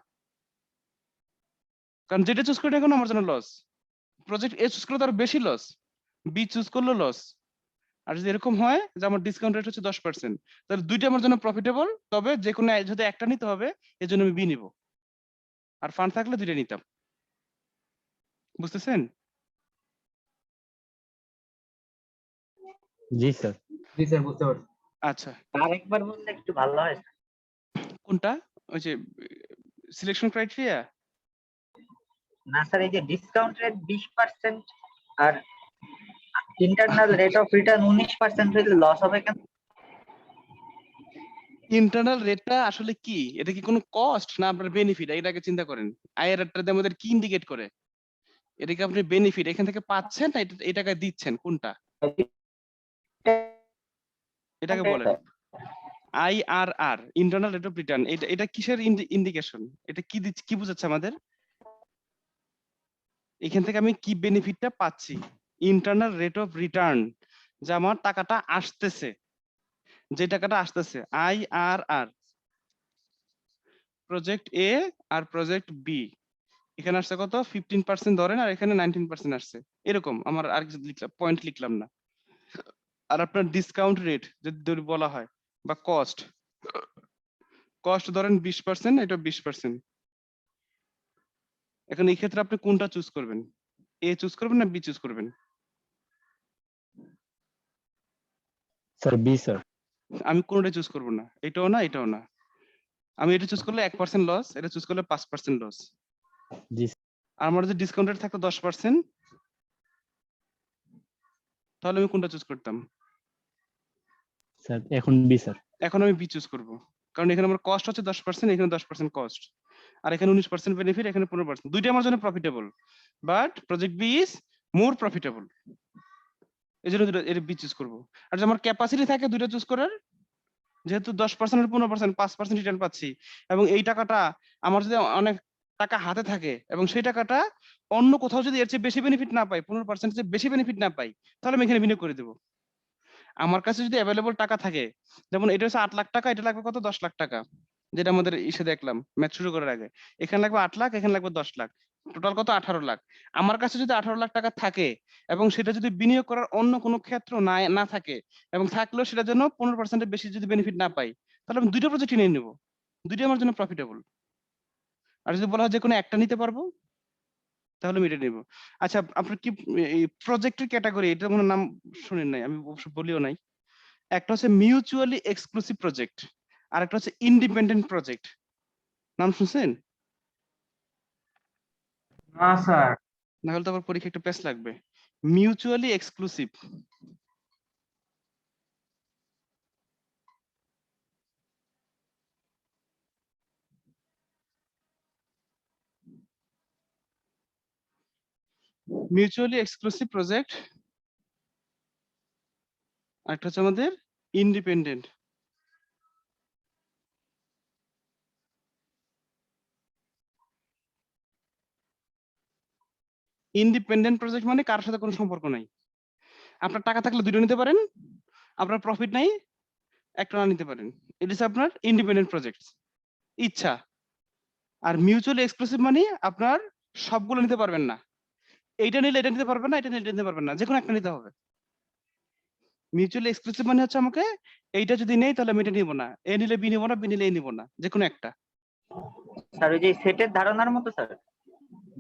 কারণ যেটা চুজ করে এখন আমার জন্য লস। প্রজেক্ট এ চুজ করলে তার বেশি লস, বি চুজ করলে লস। আর যদি এরকম হয় যে আমার ডিসকাউন্ট রেট হচ্ছে 10%, তাহলে দুইটা আমার জন্য প্রফিটেবল, তবে যে কোনো যদি একটা নিতে হবে এর জন্য আমি বি নিব, আর ফান্ড থাকলে দুইটা নিতাম। বুঝতেছেন? জি স্যার। জি স্যার, বুঝতে পারছি। আচ্ছা, আরেকবার বললে একটু ভালো হয়। কোনটা? ওই যে সিলেকশন ক্রাইটেরিয়া? না স্যার, এই যে ডিসকাউন্ট রেট 20% আর ইন্টারনাল রেট অফ রিটার্ন 19% হইলে লস হবে কেন? ইন্টারনাল রেটটা আসলে কি, এটা কি কোনো কস্ট না আপনার বেনিফিট, এটাকে চিন্তা করেন। আইআরআরটা আমাদের কি ইন্ডিকেট করে, এটা কি আপনি বেনিফিট এখান থেকে পাচ্ছেন না এই টাকায় দিচ্ছেন, কোনটা এটাকে বলেন। IRR, internal rate of return, এটা এটা কিসের ইন্ডিকেশন, এটা কি দিচ্ছে, কি বোঝাচ্ছে আমাদের, এখান থেকে আমি কি বেনিফিটটা পাচ্ছি? ইন্টারনাল রেট অফ রিটার্ন, যে আমার টাকাটা আসতেছে, যে টাকাটা আসতেছে আইআরআর, প্রজেক্ট এ আর প্রজেক্ট বি, এখানে আসছে কত 15% ধরেন আর এখানে 19% আসছে, এরকম আমার আর কিছু লিখলাম পয়েন্ট লিখলাম না। আর আপনার ডিসকাউন্ট রেট যদি বলা হয় বা কস্ট, কস্ট ধরেন 20%, এটা 20%। এখন এই ক্ষেত্রে আপনি কোনটা চুজ করবেন? এ চুজ করবেন না বি চুজ করবেন? Sir B sir. আমি কোনটা চুজ করব না, এটাও না এটাও না। আমি এটা চুজ করলে 1% লস, এটা চুজ করলে 5% লস। জি আর আমার যদি ডিসকাউন্টেড থাকতো 10%, তাহলে আমি কোনটা চুজ করতাম? স্যার, এখন বি স্যার। এখন আমি বি চুজ করব, কারণ এখানে আমার কস্ট হচ্ছে 10%, এখানে 10% কস্ট, আর এখানে 19% বেনিফিট, এখানে 15%। দুইটা আমার জন্য profitable, but project B is more profitable, এই জন্য দুটো এর বি চুজ করব। আর যদি আমার ক্যাপাসিটি থাকে দুইটা চুজ করার, যেহেতু 10% আর 15% 5% রিটার্ন পাচ্ছি, এবং এই টাকাটা আমার যদি অনেক টাকা হাতে থাকে এবং সেই টাকাটা অন্য কোথাও যদি এর চেয়ে বেশি বেনিফিট না পাই, 15% চেয়ে বেশি বেনিফিট না পাই, তাহলে আমি এখানে বিনিয়োগ করে দেবো। আমার কাছে যদি অ্যাভেলেবল টাকা থাকে, যেমন এটা হচ্ছে 8 লাখ টাকা, এটা লাগবে কত 10 লাখ টাকা, যেটা আমাদের ইসে দেখলাম ম্যাচ শুরু করার আগে, এখানে লাগবে 8 লাখ, এখানে লাগবে 10 লাখ, টোটাল কত 18 লাখ। আমার কাছে যদি 18 লাখ টাকা থাকে এবং সেটা যদি বিনিয়োগ করার অন্য কোনো ক্ষেত্র না না থাকে, এবং থাকলেও সেটার জন্য 15% বেশি যদি বেনিফিট না পাই, তাহলে আমি দুইটা প্রজেক্ট নিয়ে নেবো, দুইটাই আমার জন্য প্রফিটেবল। আর যদি বলা হয় যে কোনো একটা নিতে পারবো, তাহলে আমি এটা নেবো। আচ্ছা, আপনার কি এই প্রজেক্টের ক্যাটাগরি, এটা মনে হয় নাম শুনেন নাই, আমি অবশ্য বলিও নাই। একটা হচ্ছে মিউচুয়ালি এক্সক্লুসিভ প্রজেক্ট, আর একটা হচ্ছে ইন্ডিপেন্ডেন্ট প্রজেক্ট, নাম শুনছেন? না স্যার। না হলে তো আবার পরীক্ষা একটা পেস লাগবে। Mutually exclusive, mutually exclusive project, আর একটা হচ্ছে আমাদের ইন্ডিপেন্ডেন্ট। ইন্ডিপেন্ডেন্ট প্রজেক্ট মানে কারোর সাথে কোনো সম্পর্ক নাই, আপনার টাকা থাকলে দুটো নিতে পারেন, আপনার প্রফিট নাই একটা না নিতে পারেন, এটা হচ্ছে আপনার ইন্ডিপেন্ডেন্ট প্রজেক্ট, ইচ্ছা। আর মিউচুয়ালি এক্সক্লুসিভ মানে আপনার সবগুলো নিতে পারবেন না, এইটা নিলে এটা নিতে পারবেন না, এটা নিলে এটা নিতে পারবেন না, যে কোনো একটা নিতে হবে। মিউচুয়ালি এক্সক্লুসিভ মানে হচ্ছে আমাকে এইটা যদি নেই তাহলে আমি এটা নিব না, এ নিলে বি নিব না, বি নিলে এ নিব না, যে কোনো একটা। স্যার ওই যে সেটের ধারণার মতো স্যার,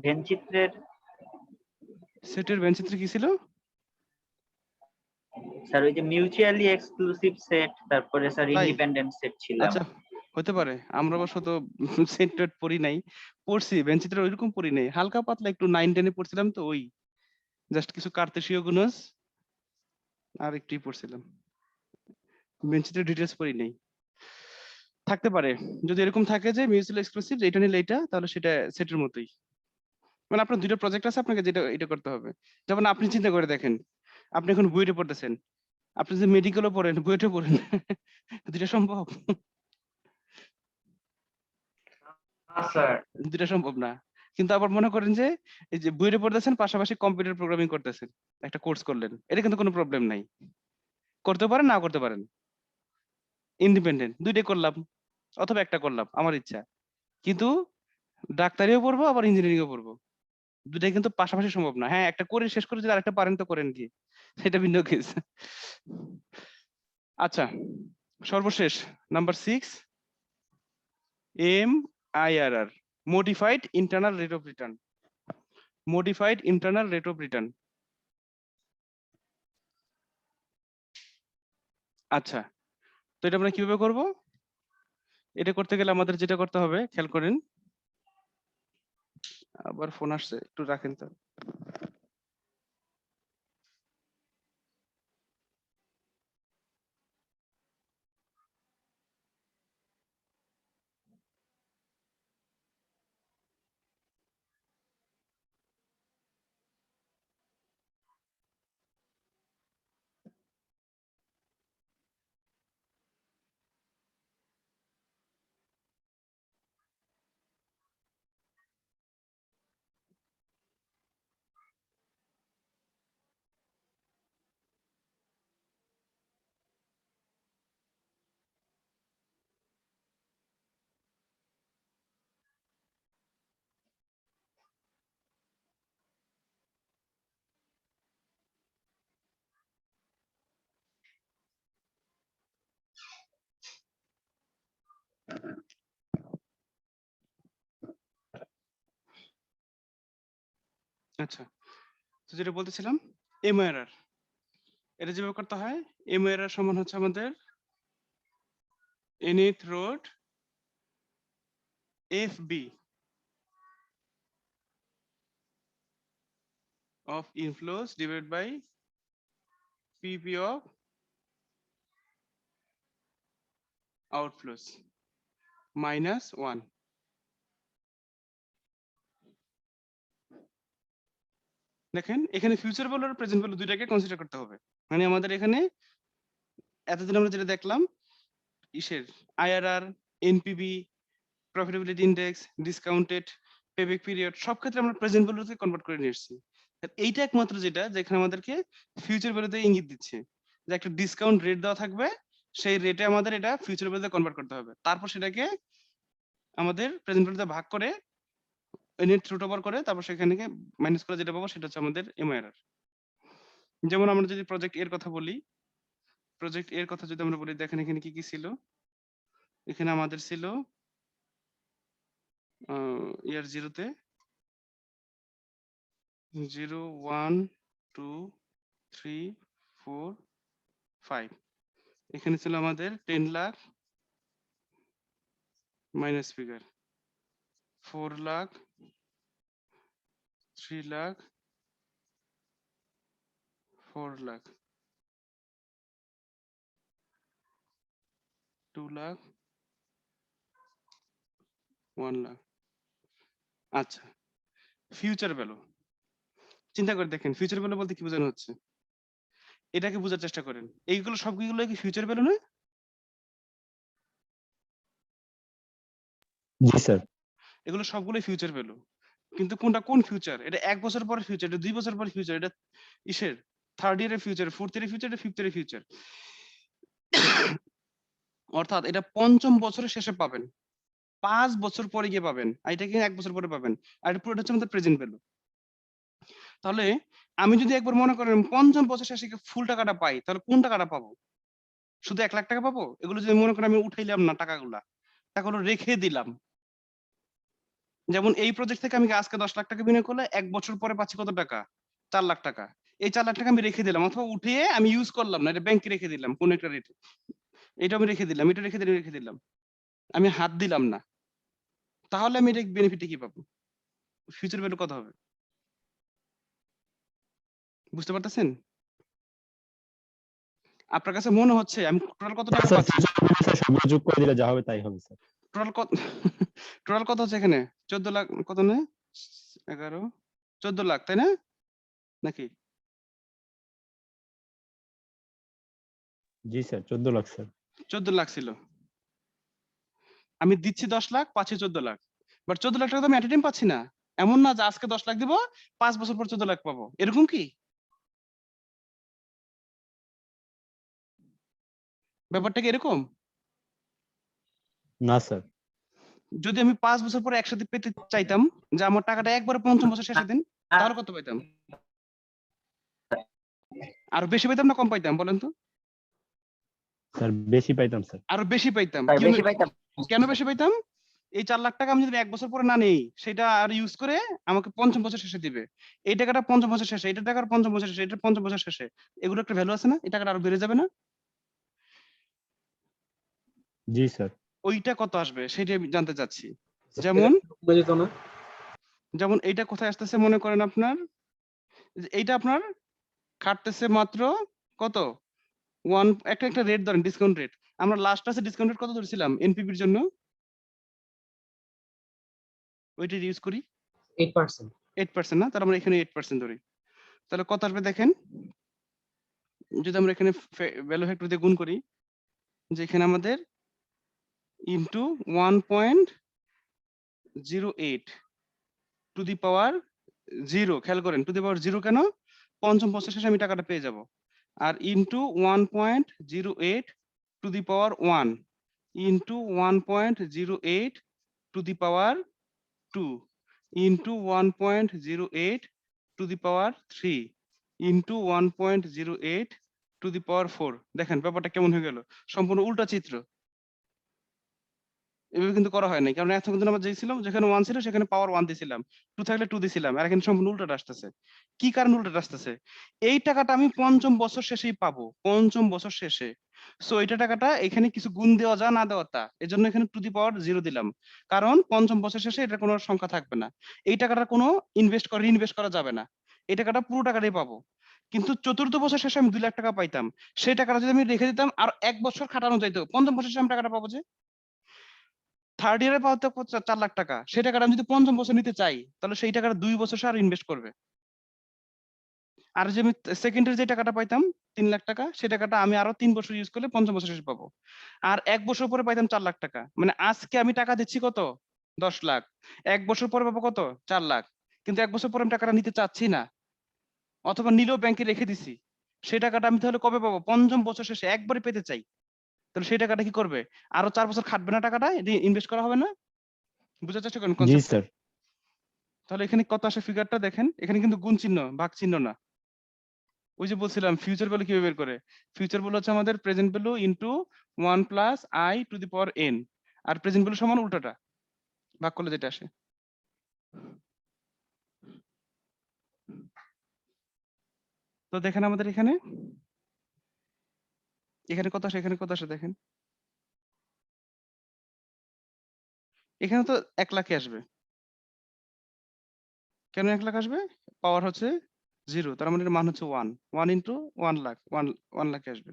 ভেন চিত্রের। সেটের বেঞ্চিত্রে কি ছিল? স্যার ওই যে মিউচুয়ালি এক্সক্লুসিভ সেট, তারপরে স্যার তাই? ইন্ডিপেন্ডেন্ট সেট ছিল। আচ্ছা, হতে পারে, আমরা অবশ্য তো সেট টেট পড়ি নাই, পড়ছি বেঞ্চিত্রে ওইরকম পড়ি নাই, হালকা পাতলা একটু 9-10-এ পড়ছিলাম তো, ওই জাস্ট কিছু কার্তেশীয় গুণজ আর একটুই পড়ছিলাম, বেঞ্চিত্রে ডিটেলস পড়ি নাই। থাকতে পারে, যদি এরকম থাকে যে মিউচুয়াল এক্সক্লুসিভ এটা নিলে এটা, তাহলে সেটা সেটের মতোই। মানে আপনার দুটো প্রজেক্ট আছে, আপনাকে যেটা এটা করতে হবে। যেমন আপনি চিন্তা করে দেখেন, আপনি এখন বুয়েটে পড়তেছেন, আপনি যদি মেডিকেলও পড়েন বুয়েটে পড়েন, দুটা সম্ভব? না স্যার। দুটা সম্ভব না। কিন্তু আবার মনে করেন যে এই যে বুয়েটে পড়তেছেন পাশাপাশি কম্পিউটার প্রোগ্রামিং করতেছেন, একটা কোর্স করলেন, এটা কিন্তু কোনো প্রবলেম নাই, করতে পারেন না করতে পারেন, ইন্ডিপেন্ডেন্ট দুইটাই করলাম, অথবা একটা করলাম আমার ইচ্ছা। কিন্তু ডাক্তারিও পড়বো আবার ইঞ্জিনিয়ারিংও পড়বো, দুটাই কিন্তু পাশাপাশি সম্ভব না। হ্যাঁ, একটা করে শেষ করে যদি আরেকটা পারেন তো করেন গিয়ে, সেটা ভিন্ন কেস। আচ্ছা, সর্বশেষ number 6, MIRR, modified internal rate of return. Modified internal rate of return. আচ্ছা, তো এটা আমরা কিভাবে করব? এটা করতে গেলে আমাদের যেটা করতে হবে, খেয়াল করেন, আবার ফোন আসছে, একটু রাখেন তো। আচ্ছা, তো যেটা বলতেছিলাম, MIRR, এটা যেভাবে করতে হয়, এম এর সমান হচ্ছে আমাদের nth road FB of inflows divided by PP of outflows minus 1. দেখেন এখানে ফিউচার ভ্যালু আর প্রেজেন্ট ভ্যালু দুইটাকে কনসিডার করতে হবে। মানে আমাদের এখানে এতদিন আমরা যেটা দেখলাম ইসের IRR, এনপিবি, profitability index, discounted, payback period সব ক্ষেত্রে আমরা প্রেজেন্ট ভ্যালুতে কনভার্ট করে নিয়ে এসেছি। এইটা একমাত্র যেটা যেখানে আমাদেরকে ফিউচার ভ্যালুতে ইঙ্গিত দিচ্ছে যে একটা ডিসকাউন্ট রেট দেওয়া থাকবে, সেই রেটে আমাদের এটা ফিউচার ভ্যালুতে কনভার্ট করতে হবে। তারপর সেটাকে আমাদের প্রেজেন্ট ভ্যালুতে ভাগ করে নেট রুট ওভার করে তারপর সেখান থেকে মাইনাস করে যেটা পাবো সেটা হচ্ছে আমাদের এমআইআর। যেমন আমরা যদি প্রজেক্ট এর কথা বলি, প্রজেক্ট এর কথা যদি আমরা বলি, দেখেন এখানে কি কি ছিল। এখানে আমাদের ছিল ইয়ার জিরোতে 0 1 2 3 4 5, এখানে ছিল আমাদের 10 লাখ মাইনাস ফিগার, 4 লাখ, 3 লাখ, 4 লাখ, 2 লাখ, 1 লাখ। আচ্ছা, ফিউচার ভ্যালু চিন্তা করে দেখেন, ফিউচার ভ্যালু বলতে কি বোঝানো হচ্ছে, এটাকে বোঝার চেষ্টা করেন। এইগুলো সবগুলো কি ফিউচার ভ্যালু না? জি স্যার। এগুলো সবগুলোই ফিউচার ভ্যালু, কিন্তু কোনটা কোন ফিউচার? এটা 1 বছর পরে ফিউচার, এটা 2 বছর পরে ফিউচার, এটা ইসের থার্ড ইয়ারের ফিউচার, ফোর্থ ইয়ারের ফিউচার, এটা ফিফথ ইয়ারের ফিউচার। অর্থাৎ এটা পঞ্চম বছরের শেষে পাবেন, 5 বছর পরে গিয়ে পাবেন, আর এটাকে 1 বছর পরে পাবেন, আর এটা পুরোটা হচ্ছে আমাদের প্রেজেন্ট ভ্যালু। তাহলে আমি যদি একবার মনে করেন পঞ্চম বছর শেষে ফুল টাকাটা পাই, তাহলে কোন টাকাটা পাবো? শুধু 1 লাখ টাকা পাবো? এগুলো যদি মনে করেন আমি উঠাইলাম না, টাকাগুলো রেখে দিলাম। যেমন এই প্রজেক্ট থেকে আমি আজকে 10 লাখ টাকা বিনিয়োগ করলে 1 বছর পরে পাচ্ছি কত টাকা? 4 লাখ টাকা। এই 4 লাখ টাকা আমি রেখে দিলাম, অথবা উঠিয়ে আমি ইউজ করলাম না, এটা ব্যাংকে রেখে দিলাম কোন একটা রেটে, এটা আমি রেখে দিলাম, এটা রেখে দিলাম, আমি হাত দিলাম না। তাহলে আমি এটা বেনিফিটে কি পাবো? ফিউচার ভ্যালু কত হবে? বুঝতে পারতেছেন? আপনার কাছে মনে হচ্ছে আমি টোটাল কত টাকা পাচ্ছি? সবগুলো যোগ করে দিলে যা হবে তাই হবে স্যার। টোটাল কত টোটাল কত হচ্ছে এখানে? 14 লাখ কত না? 11 14 লাখ, তাই না? নাকি? জি স্যার, 14 লাখ স্যার। 14 লাখ ছিল। আমি দিচ্ছি 10 লাখ, পাচ্ছি 14 লাখ। বাট 14 লাখ টাকা তো আমি এট টাইম পাচ্ছি না। এমন না যে আজকে 10 লাখ দিব, 5 বছর পর 14 লাখ পাবো। এরকম কি? ব্যাপারটা কি এরকম? না স্যার। যদি আমি 5 বছর পরে একসাথে পেতে চাইতাম, যে আমার টাকাটা একবারে পঞ্চম বছর শেষে দিন, তাহলে কত পাইতাম? আরো বেশি পাইতাম না কম পাইতাম বলেন তো? স্যার বেশি পাইতাম স্যার। আরো বেশি পাইতাম। স্যার বেশি পাইতাম। কেন বেশি পাইতাম? এই 4 লাখ টাকা আমি যদি 1 বছর পরে না নেই, সেটা আর ইউজ করে আমাকে পঞ্চম বছর শেষে দিবে। এই টাকাটা পঞ্চম বছর শেষে, এটা টাকার পঞ্চম বছর শেষে, এটা পঞ্চম বছর শেষে, এগুলো একটা ভ্যালু আছে না? এই টাকাটা আরো বেড়ে যাবে না? জি স্যার। ওইটা কত আসবে সেটা আমি জানতে চাচ্ছি। যেমন যেমন এইটা কোথায় আসতেছে মনে করেন আপনার, এইটা আপনার খাটতেছে মাত্র কত? একটা রেট ধরেন, ডিসকাউন্ট রেট। আমরা লাস্ট আছে ডিসকাউন্ট রেট কত ধরেছিলাম এনপিপির জন্য? ওইটা ইউজ করি 8%। 8% না, তার আমরা এখানে 8% ধরি। তাহলে কত আসবে দেখেন, যদি আমরা এখানে ভ্যালু ফ্যাক্টর দিয়ে গুণ করি, যে এখানে আমাদের ইনটু 1.08 টু দি পাওয়ার 0, খেয়াল করেন টু দি পাওয়ার 0 কেন? পঞ্চম বছর শেষে আমি টাকাটা পেয়ে যাব। আর into 1.08 to the power 1 into 1.08 to the power 2 into 1.08 to the power 3 into 1.08 to the power 4। দেখেন ব্যাপারটা কেমন হয়ে গেল, সম্পূর্ণ উল্টা চিত্র। এভাবে কিন্তু করা হয় নাই, কারণ এতক্ষণ আমরা যেছিলাম যেখানে 1 ছিল সেখানে পাওয়ার 1 দিছিলাম, 2 থাকলে 2 দিছিলাম, আর এখানে সম্পূর্ণ উল্টোটা আসতেছে। কি কারণে উল্টোটা আসতেছে? এই টাকাটা আমি পঞ্চম বছর শেষেই পাবো, পঞ্চম বছর শেষে। সো এটা টাকাটা এখানে কিছু গুণ দেওয়া যা না দেওয়া তা, এই জন্য এখানে টু দি পাওয়ার 0 দিলাম, কারণ পঞ্চম বছর শেষে এটা কোনো সংখ্যা থাকবে না। এই টাকাটা কোনো রিইনভেস্ট করা যাবে না, এই টাকাটা পুরো টাকাটাই পাবো। কিন্তু চতুর্থ বছর শেষে আমি 2 লাখ টাকা পাইতাম, সেই টাকাটা যদি আমি রেখে দিতাম আর 1 বছর খাটানো যাইতো, পঞ্চম বছর শেষে আমি টাকাটা পাবো। যে থার্ড ইয়ারে পাওয়া তো 4 লাখ টাকা, সেই টাকাটা আমি যদি পঞ্চম বছর নিতে চাই তাহলে সেই টাকাটা 2 বছর সে আর ইনভেস্ট করবে। আর যে আমি সেকেন্ড ইয়ার যে টাকাটা পাইতাম 3 লাখ টাকা, সেই টাকাটা আমি আরো 3 বছর ইউজ করলে পঞ্চম বছর শেষে পাবো। আর 1 বছর পরে পাইতাম 4 লাখ টাকা, মানে আজকে আমি টাকা দিচ্ছি কত, 10 লাখ, 1 বছর পরে পাবো কত, 4 লাখ। কিন্তু 1 বছর পরে আমি টাকাটা নিতে চাচ্ছি না, অথবা নিলেও ব্যাংকে রেখে দিছি, সেই টাকাটা আমি তাহলে কবে পাবো, পঞ্চম বছর শেষে একবারে পেতে চাই। তাহলে সেই টাকাটা কি করবে, আরো 4 বছর খাটবে না, টাকাটা ইনভেস্ট করা হবে না? বুঝতে চাচ্ছ কোন জি কনসেপ্ট? স্যার। তাহলে এখানে কত আসে ফিগারটা দেখেন, এখানে কিন্তু গুণ চিহ্ন, ভাগ চিহ্ন না। ওই যে বলছিলাম ফিউচার ভ্যালু কিভাবে বের করে, ফিউচার ভ্যালু হচ্ছে আমাদের present value into 1 plus i to the power n, আর প্রেজেন্ট ভ্যালু সমান উল্টাটা, ভাগ করলে যেটা আসে। তো দেখেন আমাদের এখানে এখানে কত আসে, এখানে কত আসে দেখেন, এখানে তো 1 লাখে আসবে। কেন 1 লাখ আসবে? পাওয়ার হচ্ছে 0, তার মানে এর মান হচ্ছে 1 ইনটু 1 লাখ, 1 লাখে আসবে।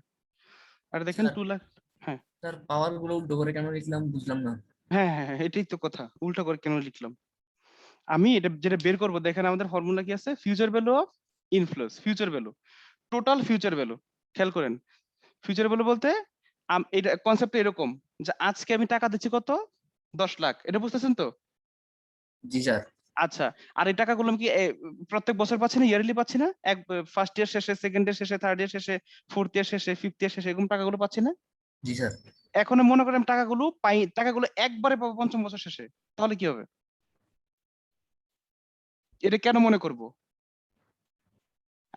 আর দেখেন স্যার 2 লাখ। হ্যাঁ স্যার পাওয়ার গুলো উল্টো করে কেন লিখলাম বুঝলাম না। হ্যাঁ হ্যাঁ হ্যাঁ, এটাই তো কথা, উল্টা করে কেন লিখলাম। আমি এটা যেটা বের করবো, দেখেন আমাদের ফর্মুলা কি আছে, future value of inflows, future value, total future value. খেয়াল করেন, ফিউচার ভ্যালু বলতে এটা কনসেপ্ট এরকম যে আজকে আমি টাকা দিচ্ছি কত, 10 লাখ, এটা বুঝতেছেন তো? জি স্যার। আচ্ছা, আর এই টাকাগুলো আমি কি প্রত্যেক বছর পাচ্ছি না, ইয়ারলি পাচ্ছি না? ফার্স্ট ইয়ার শেষে, সেকেন্ড ইয়ার শেষে, থার্ড ইয়ার শেষে, ফোর্থ ইয়ার শেষে, ফিফথ ইয়ার শেষে, এরকম টাকাগুলো পাচ্ছি না? জি স্যার। এখন মনে করেন টাকাগুলো পাই, টাকাগুলো একবারে পাবো পঞ্চম বছর শেষে, তাহলে কি হবে? এটা কেন মনে করব?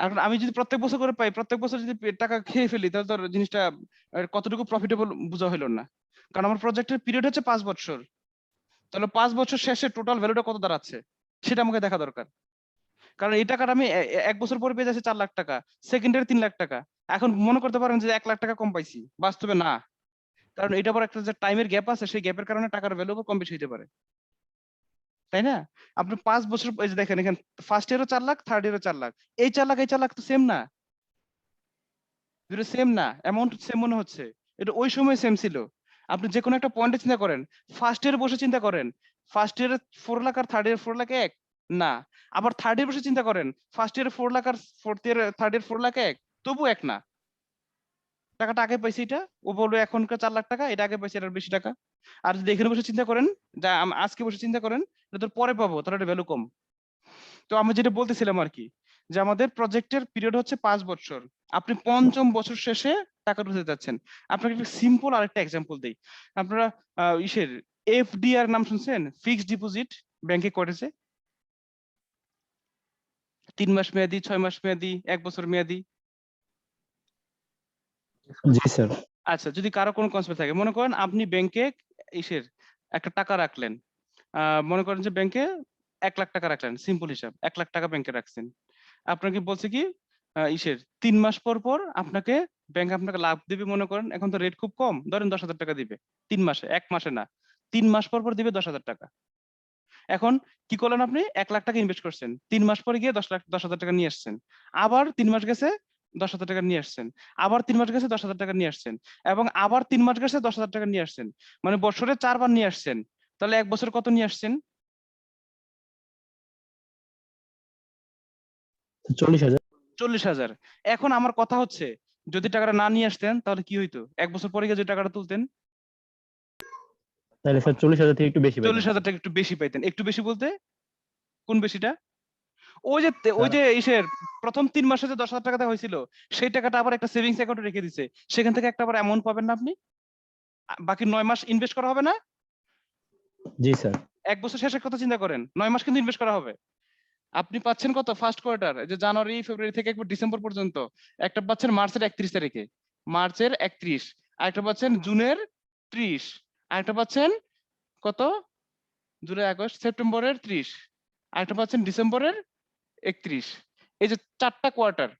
এখন আমি যদি প্রত্যেক বছর করে পাই, প্রত্যেক বছর যদি টাকা খেয়ে ফেলি, তাহলে তো আর জিনিসটা কতটুকু প্রফিটেবল বোঝা হলো না। কারণ আমার প্রজেক্টের পিরিয়ড হচ্ছে 5 বছর, তাহলে 5 বছর শেষে টোটাল ভ্যালুটা কত দাঁড়াচ্ছে সেটা আমাকে দেখা দরকার। কারণ এই টাকাটা আমি 1 বছর পরে পেয়ে যাচ্ছি 4 লাখ টাকা, সেকেন্ড ইয়ারে 3 লাখ টাকা। এখন মনে করতে পারেন যে 1 লাখ টাকা কম পাইছি, বাস্তবে না, কারণ এটা আবার একটা যে টাইমের গ্যাপ আছে, সেই গ্যাপের কারণে টাকার ভ্যালু কম বেশি হতে পারে, তাই না? আপনি 5 বছর, এই যে দেখেন এখানে ফার্স্ট ইয়ারও 4 লাখ, থার্ড ইয়ারও 4 লাখ, এই 4 লাখ এই 4 লাখ তো সেম না, দুটো সেম না, অ্যামাউন্ট সেম মনে হচ্ছে, এটা ওই সময় সেম ছিল। আপনি যে কোনো একটা পয়েন্টে চিন্তা করেন, ফার্স্ট ইয়ারে বসে চিন্তা করেন, ফার্স্ট ইয়ারে 4 লাখ আর থার্ড ইয়ার 4 লাখ এক না। আবার থার্ড ইয়ার বসে চিন্তা করেন, ফার্স্ট ইয়ারে 4 লাখ আর fourth year third year 4 lakh এক, তবু এক না। টাকাটা আগে পাইছি, এটা ও বলবে এখনকার 4 লাখ টাকা, এটা আগে পাইছি, এটার বেশি টাকা। আর যদি এখানে বসে চিন্তা করেন, যা আজকে বসে চিন্তা করেন, এটা তোর পরে পাবো, তাহলে এটা ভ্যালু কম। তো আমি যেটা বলতেছিলাম আর কি, যে আমাদের প্রজেক্টের পিরিয়ড হচ্ছে 5 বছর, আপনি পঞ্চম বছর শেষে টাকা ঢুকতে যাচ্ছেন। আপনাকে একটা সিম্পল আরেকটা এক্সাম্পল দেই। আপনারা ইসের এফডিআর নাম শুনছেন, ফিক্সড ডিপোজিট, ব্যাংকে করেছে 3 মাস মেয়াদি, 6 মাস মেয়াদি, 1 বছর মেয়াদি। জি স্যার। আচ্ছা, যদি কারো কোনো কনসেপ্ট থাকে, মনে করেন আপনি ব্যাংকে ইসের একটা টাকা রাখলেন, মনে করেন যে ব্যাংকে 1 লাখ টাকা রাখলেন, সিম্পল হিসাব, 1 লাখ টাকা ব্যাংকে রাখছেন। আপনাকে বলছে কি ইসের 3 মাস পর পর আপনাকে ব্যাংক আপনাকে লাভ দিবে, মনে করেন এখন তো রেট খুব কম, ধরেন 10,000 টাকা দিবে 3 মাসে, 1 মাসে না, 3 মাস পর পর দিবে 10,000 টাকা। এখন কি করলেন, আপনি 1 লাখ টাকা ইনভেস্ট করছেন, 3 মাস পরে গিয়ে 10,000 টাকা নিয়ে আসছেন, আবার 3 মাস গেছে 10,000 টাকা নিয়ে আসছেন, আবার 3 মাস গেছে 10,000 টাকা নিয়ে আসছেন, এবং আবার 3 মাস গেছে 10,000 টাকা নিয়ে আসছেন, মানে বছরে 4 বার নিয়ে আসছেন। তাহলে 1 বছর কত নিয়ে আসছেন? 40,000। 40,000। এখন আমার কথা হচ্ছে, যদি টাকাটা না নিয়ে আসতেন তাহলে কি হইতো? 1 বছর পরে গিয়ে যে টাকাটা তুলতেন, তাহলে স্যার 40,000 থেকে একটু বেশি পাইতাম। 40,000 টাকা একটু বেশি পাইতেন। একটু বেশি বলতে কোন বেশিটা? ওই যে স্যার, ইসের প্রথম 3 মাসে যে 10,000 টাকা দেওয়া হয়েছিল, সেই টাকাটা আবার একটা সেভিংস অ্যাকাউন্টে রেখে দিছে, সেখান থেকে একটা আবার অ্যামাউন্ট পাবেন না আপনি? বাকি 9 মাস ইনভেস্ট করা হবে না? জি স্যার। 1 বছর শেষের কথা চিন্তা করেন, 9 মাস কিন্তু ইনভেস্ট করা হবে। আপনি পাচ্ছেন কত ফার্স্ট কোয়ার্টার, যে জানুয়ারি ফেব্রুয়ারি থেকে একবার ডিসেম্বর পর্যন্ত, একটা পাচ্ছেন মার্চের 31 তারিখে, মার্চের 31, আরেকটা পাচ্ছেন জুনের 30, আরেকটা পাচ্ছেন কত? জুলাই, আগস্ট, সেপ্টেম্বরের 30, আরেকটা পাচ্ছেন ডিসেম্বরের 31। এই যে 4টা কোয়ার্টার।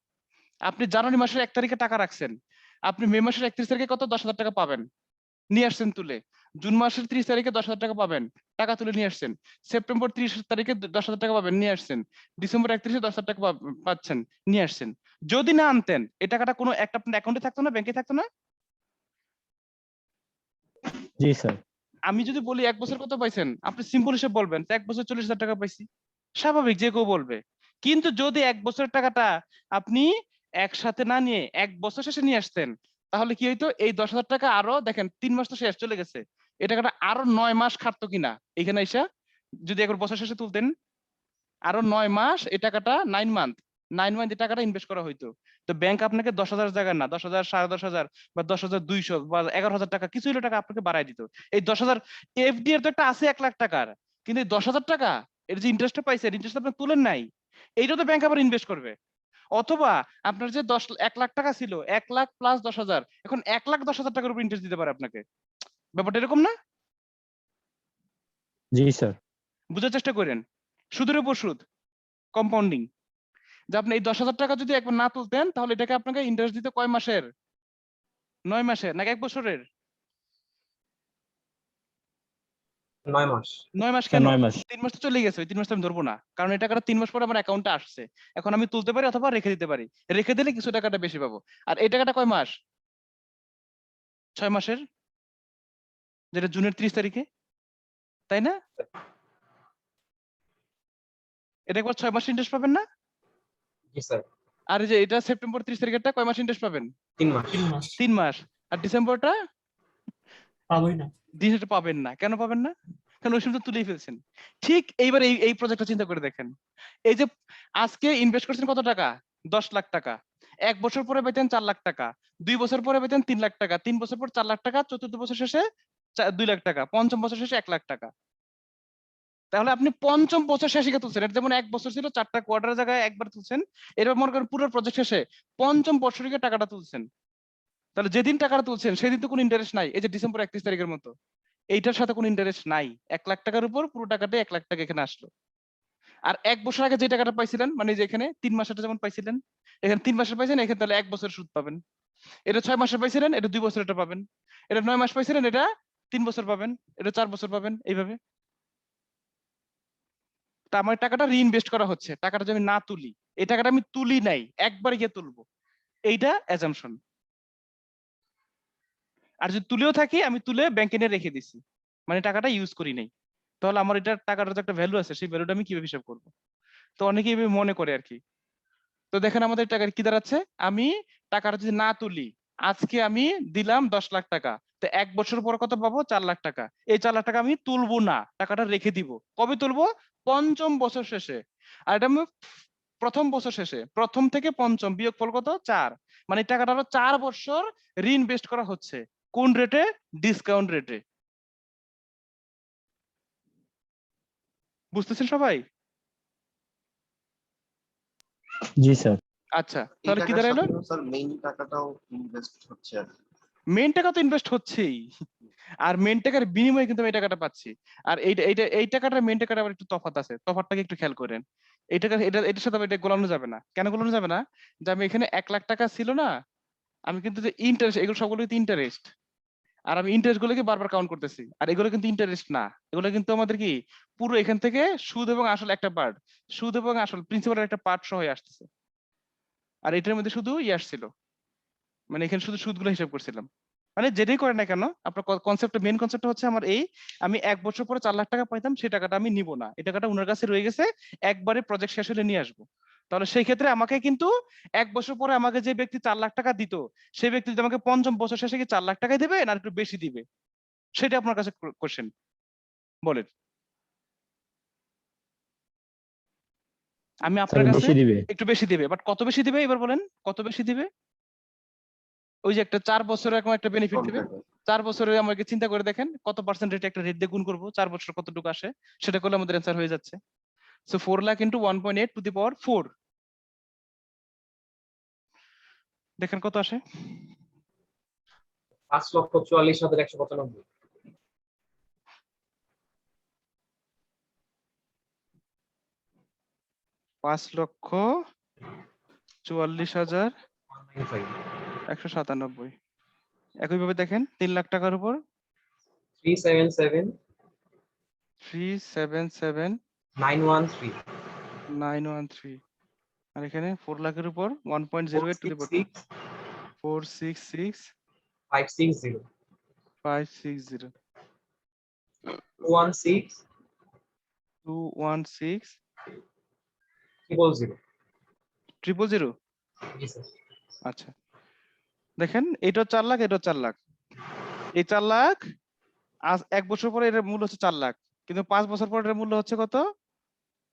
আপনি জানুয়ারি মাসের 1 তারিখে টাকা রাখছেন, আপনি মে মাসের 31 তারিখে কত? 10,000 টাকা পাবেন, নিয়ে আসছেন তুলে। জুন মাসের 30 তারিখে 10,000 টাকা পাবেন, টাকা তুলে নিয়ে আসছেন। সেপ্টেম্বর 30 তারিখে 10,000 টাকা পাবেন, নিয়ে আসছেন। ডিসেম্বর 31-এ 10,000 টাকা পাচ্ছেন, নিয়ে আসছেন। যদি না আনতেন এই টাকাটা কোনো একটা আপনার অ্যাকাউন্টে থাকতো না, ব্যাংকে থাকতো না? জি স্যার। আমি যদি বলি 1 বছর কত পাইছেন, আপনি সিম্পল হিসেবে বলবেন তো 1 বছর 40,000 টাকা পাইছি, স্বাভাবিক যে কেউ বলবে। কিন্তু যদি 1 বছরের টাকাটা আপনি একসাথে না নিয়ে 1 বছর শেষে নিয়ে আসতেন, তাহলে কি হইতো? এই 10,000 টাকা আরো দেখেন 3 মাস তো শেষ চলে গেছে, এই টাকাটা আরো 9 মাস খাটতো কিনা এখানে এসে, যদি একবার বছর শেষে তুলতেন আরো 9 মাস, এই টাকাটা 9 মান্থ এই টাকাটা ইনভেস্ট করা হইতো। তো ব্যাংক আপনাকে 10,000 জায়গা না 10,000, 10,500 বা 10,200 বা 11,000 টাকা কিছু হইলো টাকা আপনাকে বাড়াই দিত। এই 10,000 এফডি এর তো একটা আছে 1 লাখ টাকার, কিন্তু এই 10,000 টাকা এর যে ইন্টারেস্টটা পাইছেন, ইন্টারেস্ট আপনি তুলেন নাই, এইটা তো ব্যাংক আবার ইনভেস্ট করবে। অথবা আপনার যে 1 লাখ টাকা ছিল, 1 লাখ প্লাস 10,000, এখন 1,10,000 টাকার উপর ইন্টারেস্ট দিতে পারে আপনাকে। ব্যাপারটা এরকম না? জি স্যার। বুঝার চেষ্টা করেন, সুদের উপর সুদ, কম্পাউন্ডিং। যে আপনি এই 10,000 টাকা যদি একবার না তুলতেন, তাহলে এটাকে আপনাকে ইন্টারেস্ট দিতে কয় মাসের? 9 মাসের নাকি 1 বছরের? 9 মাস। 9 মাস স্যার কেন? 9 মাস। 3 মাস তো চলে গেছে, ওই 3 মাস তো আমি ধরবো না, কারণ এই টাকাটা 3 মাস পরে আমার অ্যাকাউন্টে আসছে। এখন আমি তুলতে পারি অথবা রেখে দিতে পারি, রেখে দিলে কিছু টাকাটা বেশি পাবো। আর এই টাকাটা কয় মাস? 6 মাসের, যেটা জুনের 30 তারিখে, তাই না? এটা একবার 6 মাস ইন্টারেস্ট পাবেন না? জি স্যার। আর এই যে এটা সেপ্টেম্বর 30 তারিখেরটা কয় মাস ইন্টারেস্ট পাবেন? 3 মাস। 3 মাস। আর ডিসেম্বরটা পাবোই না। ডিসেম্বর পাবেন না। কেন পাবেন না? কারণ ওই সময় তো তুলেই ফেলছেন। ঠিক এইবার এই প্রজেক্টটা চিন্তা করে দেখেন। এই যে আজকে ইনভেস্ট করছেন কত টাকা? 10 লাখ টাকা। 1 বছর পরে পেতেন 4 লাখ টাকা, 2 বছর পরে পেতেন 3 লাখ টাকা, 3 বছর পর 4 লাখ টাকা, চতুর্থ বছর শেষে 2 লাখ টাকা, পঞ্চম বছর শেষে 1 লাখ টাকা। তাহলে আপনি পঞ্চম বছর শেষে গিয়ে তুলছেন। এটা যেমন 1 বছর ছিল, 4টা কোয়ার্টারের জায়গায় একবার তুলছেন। এরপর মনে করেন পুরো প্রজেক্ট শেষে পঞ্চম বছরে গিয়ে টাকাটা তুলছেন। তাহলে যেদিন টাকাটা তুলছেন সেদিন তো কোনো ইন্টারেস্ট নাই, এই যে ডিসেম্বর 31 তারিখের মতো এইটার সাথে কোনো ইন্টারেস্ট নাই। 1 লাখ টাকার উপর পুরো টাকাটাই 1 লাখ টাকা এখানে আসলো। আর 1 বছর আগে যে টাকাটা পাইছিলেন, মানে যে এখানে 3 মাসেরটা যেমন পাইছিলেন, এখানে 3 মাসের পাইছেন, এখানে তাহলে 1 বছর সুদ পাবেন। এটা 6 মাসের পাইছিলেন, এটা 2 বছর এটা পাবেন। এটা 9 মাস পাইছিলেন, এটা 3 বছর পাবেন, এটা 4 বছর পাবেন, এইভাবে। তা আমার টাকাটা রিইনভেস্ট করা হচ্ছে, টাকাটা যদি আমি না তুলি, এই টাকাটা আমি তুলি নাই, একবার গিয়ে তুলবো, এইটা অ্যাজাম্পশন। আর যদি তুলেও থাকি, আমি তুলে ব্যাংকে নিয়ে রেখে দিছি, মানে টাকাটা ইউজ করি নাই, তাহলে আমার এটা টাকাটার যে একটা ভ্যালু আছে, সেই ভ্যালুটা আমি কিভাবে হিসাব করবো? তো অনেকেই এভাবে মনে করে আর কি। তো দেখেন আমাদের টাকার কি দাঁড়াচ্ছে, আমি টাকাটা যদি না তুলি, আজকে আমি দিলাম 10 লাখ টাকা, তো 1 বছর পর কত পাবো? 4 লাখ টাকা। এই 4 লাখ টাকা আমি তুলবো না, টাকাটা রেখে দিব। কবে তুলবো? পঞ্চম বছর শেষে। আর এটা আমি প্রথম বছর শেষে, প্রথম থেকে পঞ্চম বিয়োগফল কত? 4। মানে টাকাটা আরো 4 বছর রিইনভেস্ট করা হচ্ছে। কোন রেটে? ডিসকাউন্ট রেটে। বুঝতেছেন সবাই? জি স্যার। আচ্ছা, তাহলে কি দাঁড়াইলো? স্যার মেইন টাকাটাও ইনভেস্ট হচ্ছে আর কি। মেইন টাকা তো ইনভেস্ট হচ্ছেই, আর মেইন টাকার বিনিময়ে কিন্তু আমি এই টাকাটা পাচ্ছি। আর এই টাকাটা মেইন টাকাটা আবার একটু তফাৎ আছে, তফাৎটাকে একটু খেয়াল করেন। এই টাকা এটার সাথে আবার এটা গোলানো যাবে না। কেন গোলানো যাবে না? যে আমি এখানে 1 লাখ টাকা ছিল না, আমি কিন্তু যে ইন্টারেস্ট, এগুলো সবগুলো কিন্তু ইন্টারেস্ট, আর আমি ইন্টারেস্ট গুলোকে বারবার কাউন্ট করতেছি, আর এগুলো কিন্তু ইন্টারেস্ট না, এগুলো কিন্তু আমাদের কি পুরো এখান থেকে সুদ এবং আসল একটা পার্ট, সুদ এবং আসল প্রিন্সিপালের একটা পার্ট সহ হয়ে আসতেছে। আর এটার মধ্যে শুধু আসছিল, মানে এখানে শুধু সুদগুলো হিসাব করছিলাম। মানে যেটাই করে না কেন, আপনার কনসেপ্টটা, মেইন কনসেপ্টটা হচ্ছে আমার এই, আমি 1 বছর পরে 4 লাখ টাকা পাইতাম, সেই টাকাটা আমি নিব না, এই টাকাটা ওনার কাছে রয়ে গেছে, একবারে প্রজেক্ট শেষ হলে নিয়ে আসবো। তাহলে সেই ক্ষেত্রে আমাকে কিন্তু 1 বছর পরে আমাকে যে ব্যক্তি 4 লাখ টাকা দিত, সেই ব্যক্তি যদি আমাকে পঞ্চম বছর শেষে কি 4 লাখ টাকাই দেবে না একটু বেশি দিবে, সেটা আপনার কাছে কোশ্চেন, বলেন। আমি আপনার স্যার কাছে বেশি দিবে। একটু বেশি দিবে, বাট কত বেশি দিবে এবার বলেন, কত বেশি দিবে? ওই যে একটা 4 বছরের এরকম একটা বেনিফিট কম দিবে। টাকা। 4 বছরে আমাকে চিন্তা করে দেখেন কত পার্সেন্ট রেটে একটা রেট দিয়ে গুণ করবো, 4 বছর কতটুকু আসে, সেটা করলে আমাদের অ্যান্সার হয়ে যাচ্ছে। So 4 lakh into 1.8 to the power 4, দেখেন কত আসে। 5,44,195। 5,44,197। একইভাবে দেখেন 3 লাখ টাকার উপর 377 377 913 913, আর এখানে 4 লাখের উপর 1.08 to the power 466 560 560 216 216 000 000। G sir আচ্ছা, দেখেন এটা 4 লাখ, এটা 4 লাখ। এই 4 লাখ আজ 1 বছর পরে এর মূল্য হচ্ছে 4 লাখ, কিন্তু 5 বছর পরে এর মূল্য হচ্ছে কত?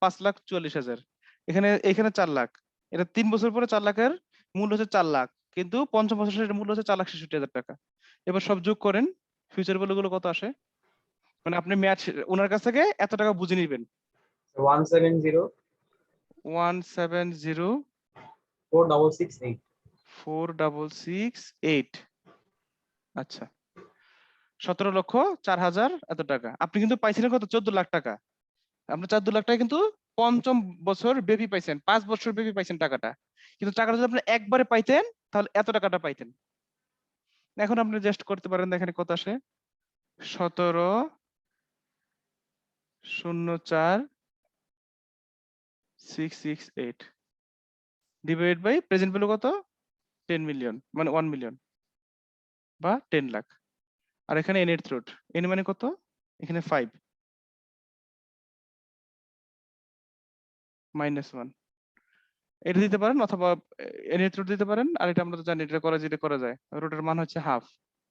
5,44,000। এখানে 4 লাখ, এটা 3 বছর পরে 4 লাখের মূল্য হচ্ছে 4 লাখ, কিন্তু পঞ্চম বছরে এর মূল্য হচ্ছে 4,66,000 টাকা। এবার সব যোগ করেন, ফিউচার ভ্যালু গুলো কত আসে? মানে আপনি ম্যাচ ওনার কাছ থেকে এত টাকা বুঝে নিবেন। 170 170 4668 4668। আচ্ছা, 17,04,000 এত টাকা। আপনি কিন্তু পাইছিলেন কত? 14 লাখ টাকা। আপনি 14 লাখ টাকা কিন্তু পঞ্চম বছর ব্যাপী পাইছেন, 5 বছর ব্যাপী পাইছেন টাকাটা। কিন্তু টাকাটা যদি আপনি একবারে পাইতেন তাহলে এত টাকাটা পাইতেন। এখন আপনি জাস্ট করতে পারেন, দেখেন কত আসে। 17,04,668 ডিভাইড বাই প্রেজেন্ট ভ্যালু কত? 10 মিলিয়ন, মানে 1 মিলিয়ন বা 10 লাখ। আর এখানে এন এর থ্রুট, এন মানে কত? এখানে 5 -1 এটা দিতে পারেন, অথবা এন এর থ্রুট দিতে পারেন। আর এটা আমরা তো জানি এটা করা যায়। রুটের মান হচ্ছে হাফ,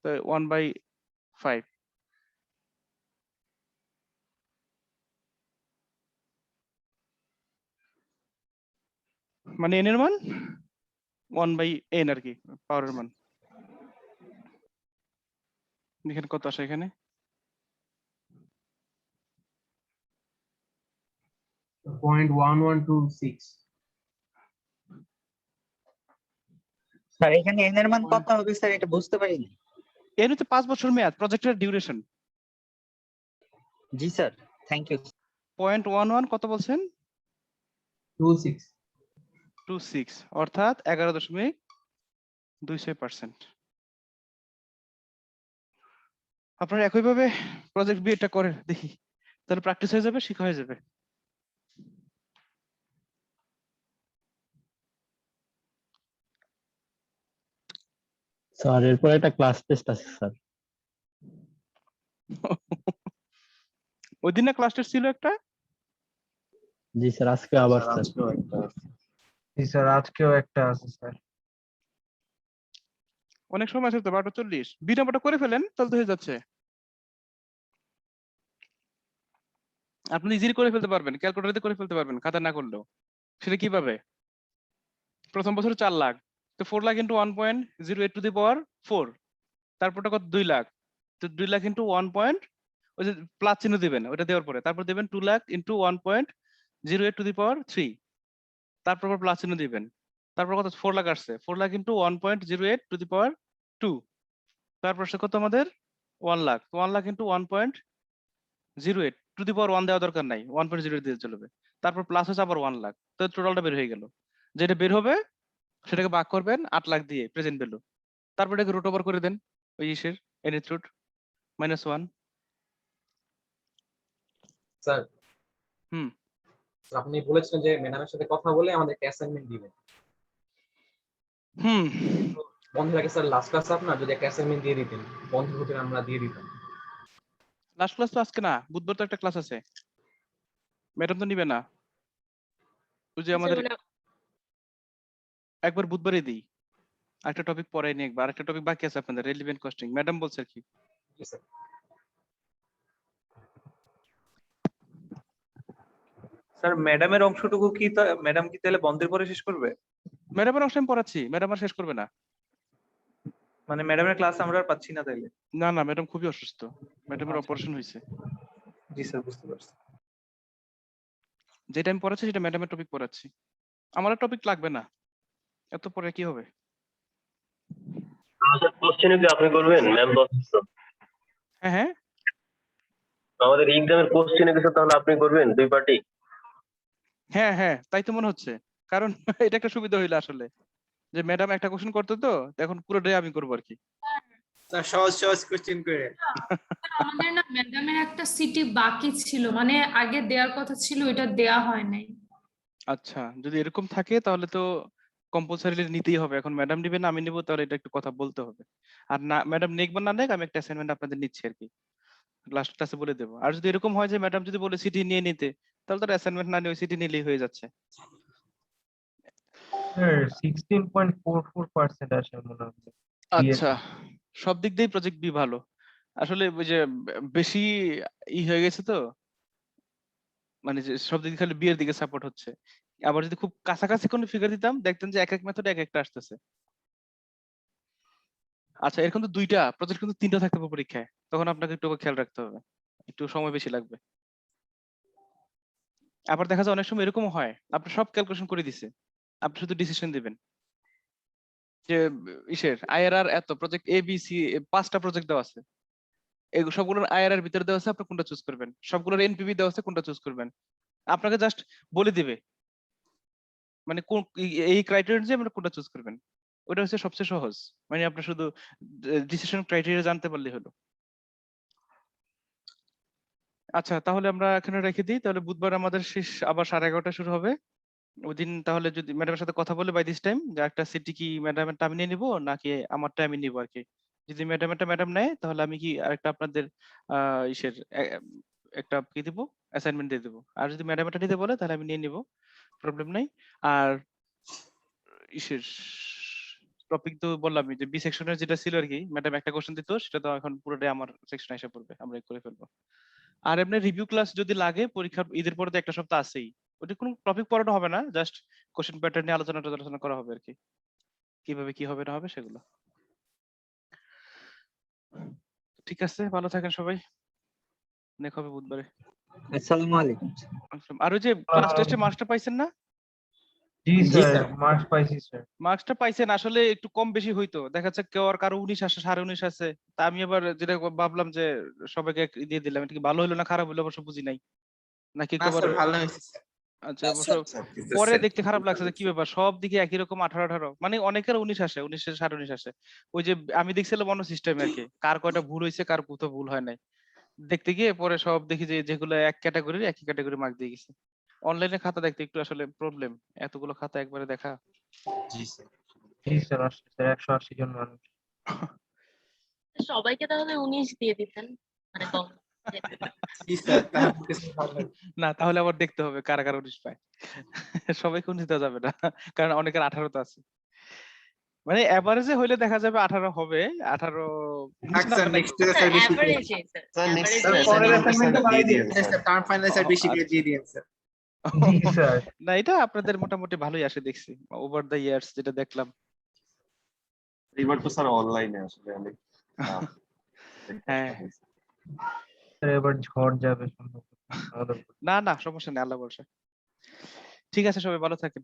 তো 1/5। মানে এন এর মান 1/n আর কি, পাওয়ারের মান। দেখেন কত আসে এখানে। .1126 স্যার এখানে এন এর মান কত হবে স্যার এটা বুঝতে পারিনি। এর হচ্ছে 5 বছর মেয়াদ, প্রজেক্টের ডিউরেশন। জি স্যার, থ্যাংক ইউ। 0.11 কত বলছেন? 26, অর্থাৎ 11.26%। আপনারা একইভাবে প্রজেক্ট বি এটা করে দেখি, তাহলে প্র্যাকটিস হয়ে যাবে, শেখা হয়ে যাবে। স্যার এরপর একটা ক্লাস টেস্ট আছে স্যার। ওই দিন না ক্লাস টেস্ট ছিল একটা? জি স্যার, আজকে আবার স্যার, স্যার। আজকেও একটা আছে। জি স্যার, আজকেও একটা আছে স্যার। অনেক সময় আছে তো, 12:40। বি নাম্বারটা করে ফেলেন, তাহলে তো হয়ে যাচ্ছে। আপনি ইজিলি করে ফেলতে পারবেন, ক্যালকুলেটরে করে ফেলতে পারবেন, খাতা না করলেও। সেটা কিভাবে? প্রথম বছর 4 লাখ, তো 4 lakh into 1.08 to the power 4, তারপরটা কত? 2 লাখ। তো 2 লাখ ইন্টু 1 পয়েন্ট, ওই যে প্লাস চিহ্ন দিবেন, ওটা দেওয়ার পরে তারপর দিবেন 2 lakh into 1.08 to the power 3, তারপর প্লাস চিহ্ন দিবেন। তারপর কত? 4 লাখ আসছে, 4 lakh into 1.08 to the power 2, তারপর সে কত আমাদের? 1 lakh. 1 lakh into 1.08 to the power 1 দেওয়া দরকার নাই, 1.08 দিয়ে চলবে। তারপর প্লাস হচ্ছে আবার 1 লাখ, তো টোটালটা বের হয়ে গেল। যেটা বের হবে সেটাকে ভাগ করবেন 8 লাখ দিয়ে, প্রেজেন্ট ভ্যালু। তারপর এটাকে রুট ওভার করে দেন ওই ইসের এন এর রুট -1। স্যার হুম। আপনি বলেছেন যে ম্যাডামের সাথে কথা বলে আমাদেরকে অ্যাসাইনমেন্ট দিবেন। হুম। বন্ধের আগে স্যার লাস্ট ক্লাস আপনার যদি একটা অ্যাসাইনমেন্ট দিয়ে দিতেন, বন্ধের ভিতরে আমরা দিয়ে দিতাম। লাস্ট ক্লাস তো আজকে না, বুধবার তো একটা ক্লাস আছে, ম্যাডাম তো নিবে না। ওই যে আমাদের একবার বুধবারই দিই, একটা টপিক পরে নিয়ে একবার, আরেকটা টপিক বাকি আছে আপনাদের, রেলিভেন্ট কস্টিং, ম্যাডাম বলছে আর কি। জি স্যার। স্যার ম্যাডামের অংশটুকু কি ম্যাডাম কি তাহলে বন্ধের পরে শেষ করবে? ম্যাডামের অংশ আমি পড়াচ্ছি, ম্যাডাম আর শেষ করবে না। মানে ম্যাডামের ক্লাস আমরা আর পাচ্ছি না তাইলে? না না, ম্যাডাম খুবই অসুস্থ, ম্যাডামের আচ্ছা। অপারেশন হয়েছে। জি স্যার, বুঝতে পারছি। যেটা আমি পড়াচ্ছি সেটা ম্যাডামের টপিক পড়াচ্ছি, আমার টপিক লাগবে না, এত পরে কি হবে। আমাদের কোশ্চেনে কি আপনি করবেন ম্যাম? হ্যাঁ হ্যাঁ, আমাদের এক্সামের কোশ্চেনে কিছু তাহলে আপনি করবেন, দুই পার্টি। হ্যাঁ হ্যাঁ, তাই তো মনে হচ্ছে। কারণ এটা একটা সুবিধা হইলো আসলে, যে ম্যাডাম একটা কোশ্চেন করতো তো এখন পুরোটাই আমি করবো আর কি। স্যার সহজ সহজ কোশ্চেন করে। আমাদের না ম্যাডামের একটা সিটি বাকি ছিল, মানে আগে দেওয়ার কথা ছিল, এটা দেয়া হয় নাই। আচ্ছা, যদি এরকম থাকে তাহলে তো কম্পালসারিলি নিতেই হবে। এখন ম্যাডাম নিবে না আমি নিবো, তাহলে এটা একটু কথা বলতে হবে। আর না ম্যাডাম নেক বা না নেক, আমি একটা অ্যাসাইনমেন্ট আপনাদের নিচ্ছি আর কি, লাস্ট ক্লাসে বলে দেবো। আর যদি এরকম হয় যে ম্যাডাম যদি বলে সিটি নিয়ে নিতে, তাহলে তার অ্যাসাইনমেন্ট না নিয়ে ওই সিটি নিলেই হয়ে যাচ্ছে। স্যার 16.44% আসে মনে হচ্ছে। আচ্ছা, সব দিক দিয়েই প্রজেক্ট বি ভালো। আসলে ওই যে বেশি হয়ে গেছে তো, মানে যে সব দিকে খালি বিয়ের দিকে সাপোর্ট হচ্ছে। আবার যদি খুব কাছাকাছি কোনো ফিগার দিতাম, দেখতেন যে এক এক মেথড এক একটা আসতেছে। আচ্ছা, এরকম তো দুইটা প্রজেক্ট, কিন্তু তিনটা থাকতে পারে পরীক্ষায়, তখন আপনাকে একটু খেয়াল রাখতে হবে, একটু সময় বেশি লাগবে। আবার দেখা যায় অনেক সময় এরকম হয়, আপনি সব ক্যালকুলেশন করে দিছে, আপনি শুধু ডিসিশন দিবেন যে ইসের আইআরআর এত, প্রজেক্ট এ বি সি 5টা প্রজেক্ট দেওয়া আছে, এগুলো সবগুলোর আইআরআর ভিতরে দেওয়া আছে, আপনি কোনটা চুজ করবেন, সবগুলোর এনপিভি দেওয়া আছে, কোনটা চুজ করবেন। আপনাকে জাস্ট বলে দিবে, মানে কোন এই ক্রাইটেরিয়া অনুযায়ী আপনি কোনটা চুজ করবেন। ওটা হচ্ছে সবচেয়ে সহজ, মানে আপনি শুধু ডিসিশন ক্রাইটেরিয়া জানতে পারলেই হলো। আচ্ছা, তাহলে আমরা এখানে রেখে দিই। তাহলে বুধবার আমাদের শেষ আবার 11:30 শুরু হবে। ওইদিন তাহলে যদি ম্যাডামের সাথে কথা বলে বাই দিস টাইম, যে একটা সিটি কি ম্যাডামেরটা আমি নিয়ে নিবো নাকি আমারটা আমি নিবো আর কি। যদি ম্যাডামেরটা ম্যাডাম নেয়, তাহলে আমি কি আরেকটা আপনাদের ইসের একটা কি দিব, অ্যাসাইনমেন্ট দিয়ে দেবো। আর যদি ম্যাডামেরটা নিতে বলে, তাহলে আমি নিয়ে নিবো, প্রবলেম নাই। আর ইসের টপিক তো বললাম, যে বি সেকশনের যেটা ছিল আর কি, ম্যাডাম একটা কোশ্চেন দিত, সেটা তো এখন পুরোটাই আমার সেকশনে এসে পড়বে, আমরা করে ফেলবো। আর এমনি রিভিউ ক্লাস যদি লাগে, পরীক্ষার ঈদের পরে তো একটা সপ্তাহ আছেই, ওটা কোনো টপিক পড়ানো হবে না, জাস্ট কোশ্চেন প্যাটার্ন নিয়ে আলোচনা করা হবে আর কি, কিভাবে কি হবে না হবে সেগুলো। ঠিক আছে, ভালো থাকেন সবাই, দেখা হবে বুধবারে। আসসালামু আলাইকুম। আর ওই যে ক্লাস টেস্টে মার্কসটা পাইছেন না? জি স্যার, মার্কস পাইছি স্যার। মার্কসটা পাইছেন, আসলে একটু কম বেশি হইতো, দেখা যাচ্ছে কেউ আর কারো 19 আসে, 19.5 আছে। তা আমি আবার যেটা ভাবলাম যে সবাইকে দিয়ে দিলাম, এটা কি ভালো হলো না খারাপ হলো অবশ্য বুঝি নাই, নাকি না একবার। স্যার ভালো হয়েছে স্যার। আচ্ছা, অবশ্য পরে দেখতে খারাপ লাগছে যে কি ব্যাপার, সব দিকে একই রকম 18 মানে অনেকের 19 আসে, 19 আসে। ওই যে আমি দেখছিলাম অন্য সিস্টেমে আর কি, কার কয়টা ভুল হয়েছে কার কোথাও ভুল হয় নাই, দেখতে গিয়ে পরে সব দেখি যে যেগুলো এক ক্যাটাগরির একই ক্যাটাগরি মার্ক দিয়ে গেছে। অনলাইনে খাতা দেখতে একটু আসলে প্রবলেম, এতগুলো খাতা একবারে দেখা। জি স্যার, আসলে স্যার 180 জন মানুষ। সবাইকে তাহলে 19 দিয়ে দিতেন, মানে কম। জি স্যার, তাহলে কিছু ভালো হবে। না, তাহলে আবার দেখতে হবে কারা কারা 19 পায়। সবাইকে 19 দেওয়া যাবে না, কারণ অনেকের 18 তো আছে। মানে এভারেজে হইলে দেখা যাবে 18 হবে, 18 স্যার নেক্সট ইয়ার স্যার বেশি করে স্যার নেক্সট পরের অ্যাসাইনমেন্টটা অ্যাসাইনমেন্টে দিয়ে দিন স্যার টার্ম ফাইনাল স্যার বেশি করে দিয়ে দিয়েন স্যার। জি স্যার। না, এটা আপনাদের মোটামুটি ভালোই আসে দেখছি, ওভার দ্য ইয়ার্স যেটা দেখলাম। এবার তো স্যার অনলাইনে আসলে অনেক হ্যাঁ, স্যার এবার ঝড় যাবে সম্ভবত আমাদের। না না সমস্যা নেই, আল্লাহ ভরসা। ঠিক আছে, সবাই ভালো থাকেন।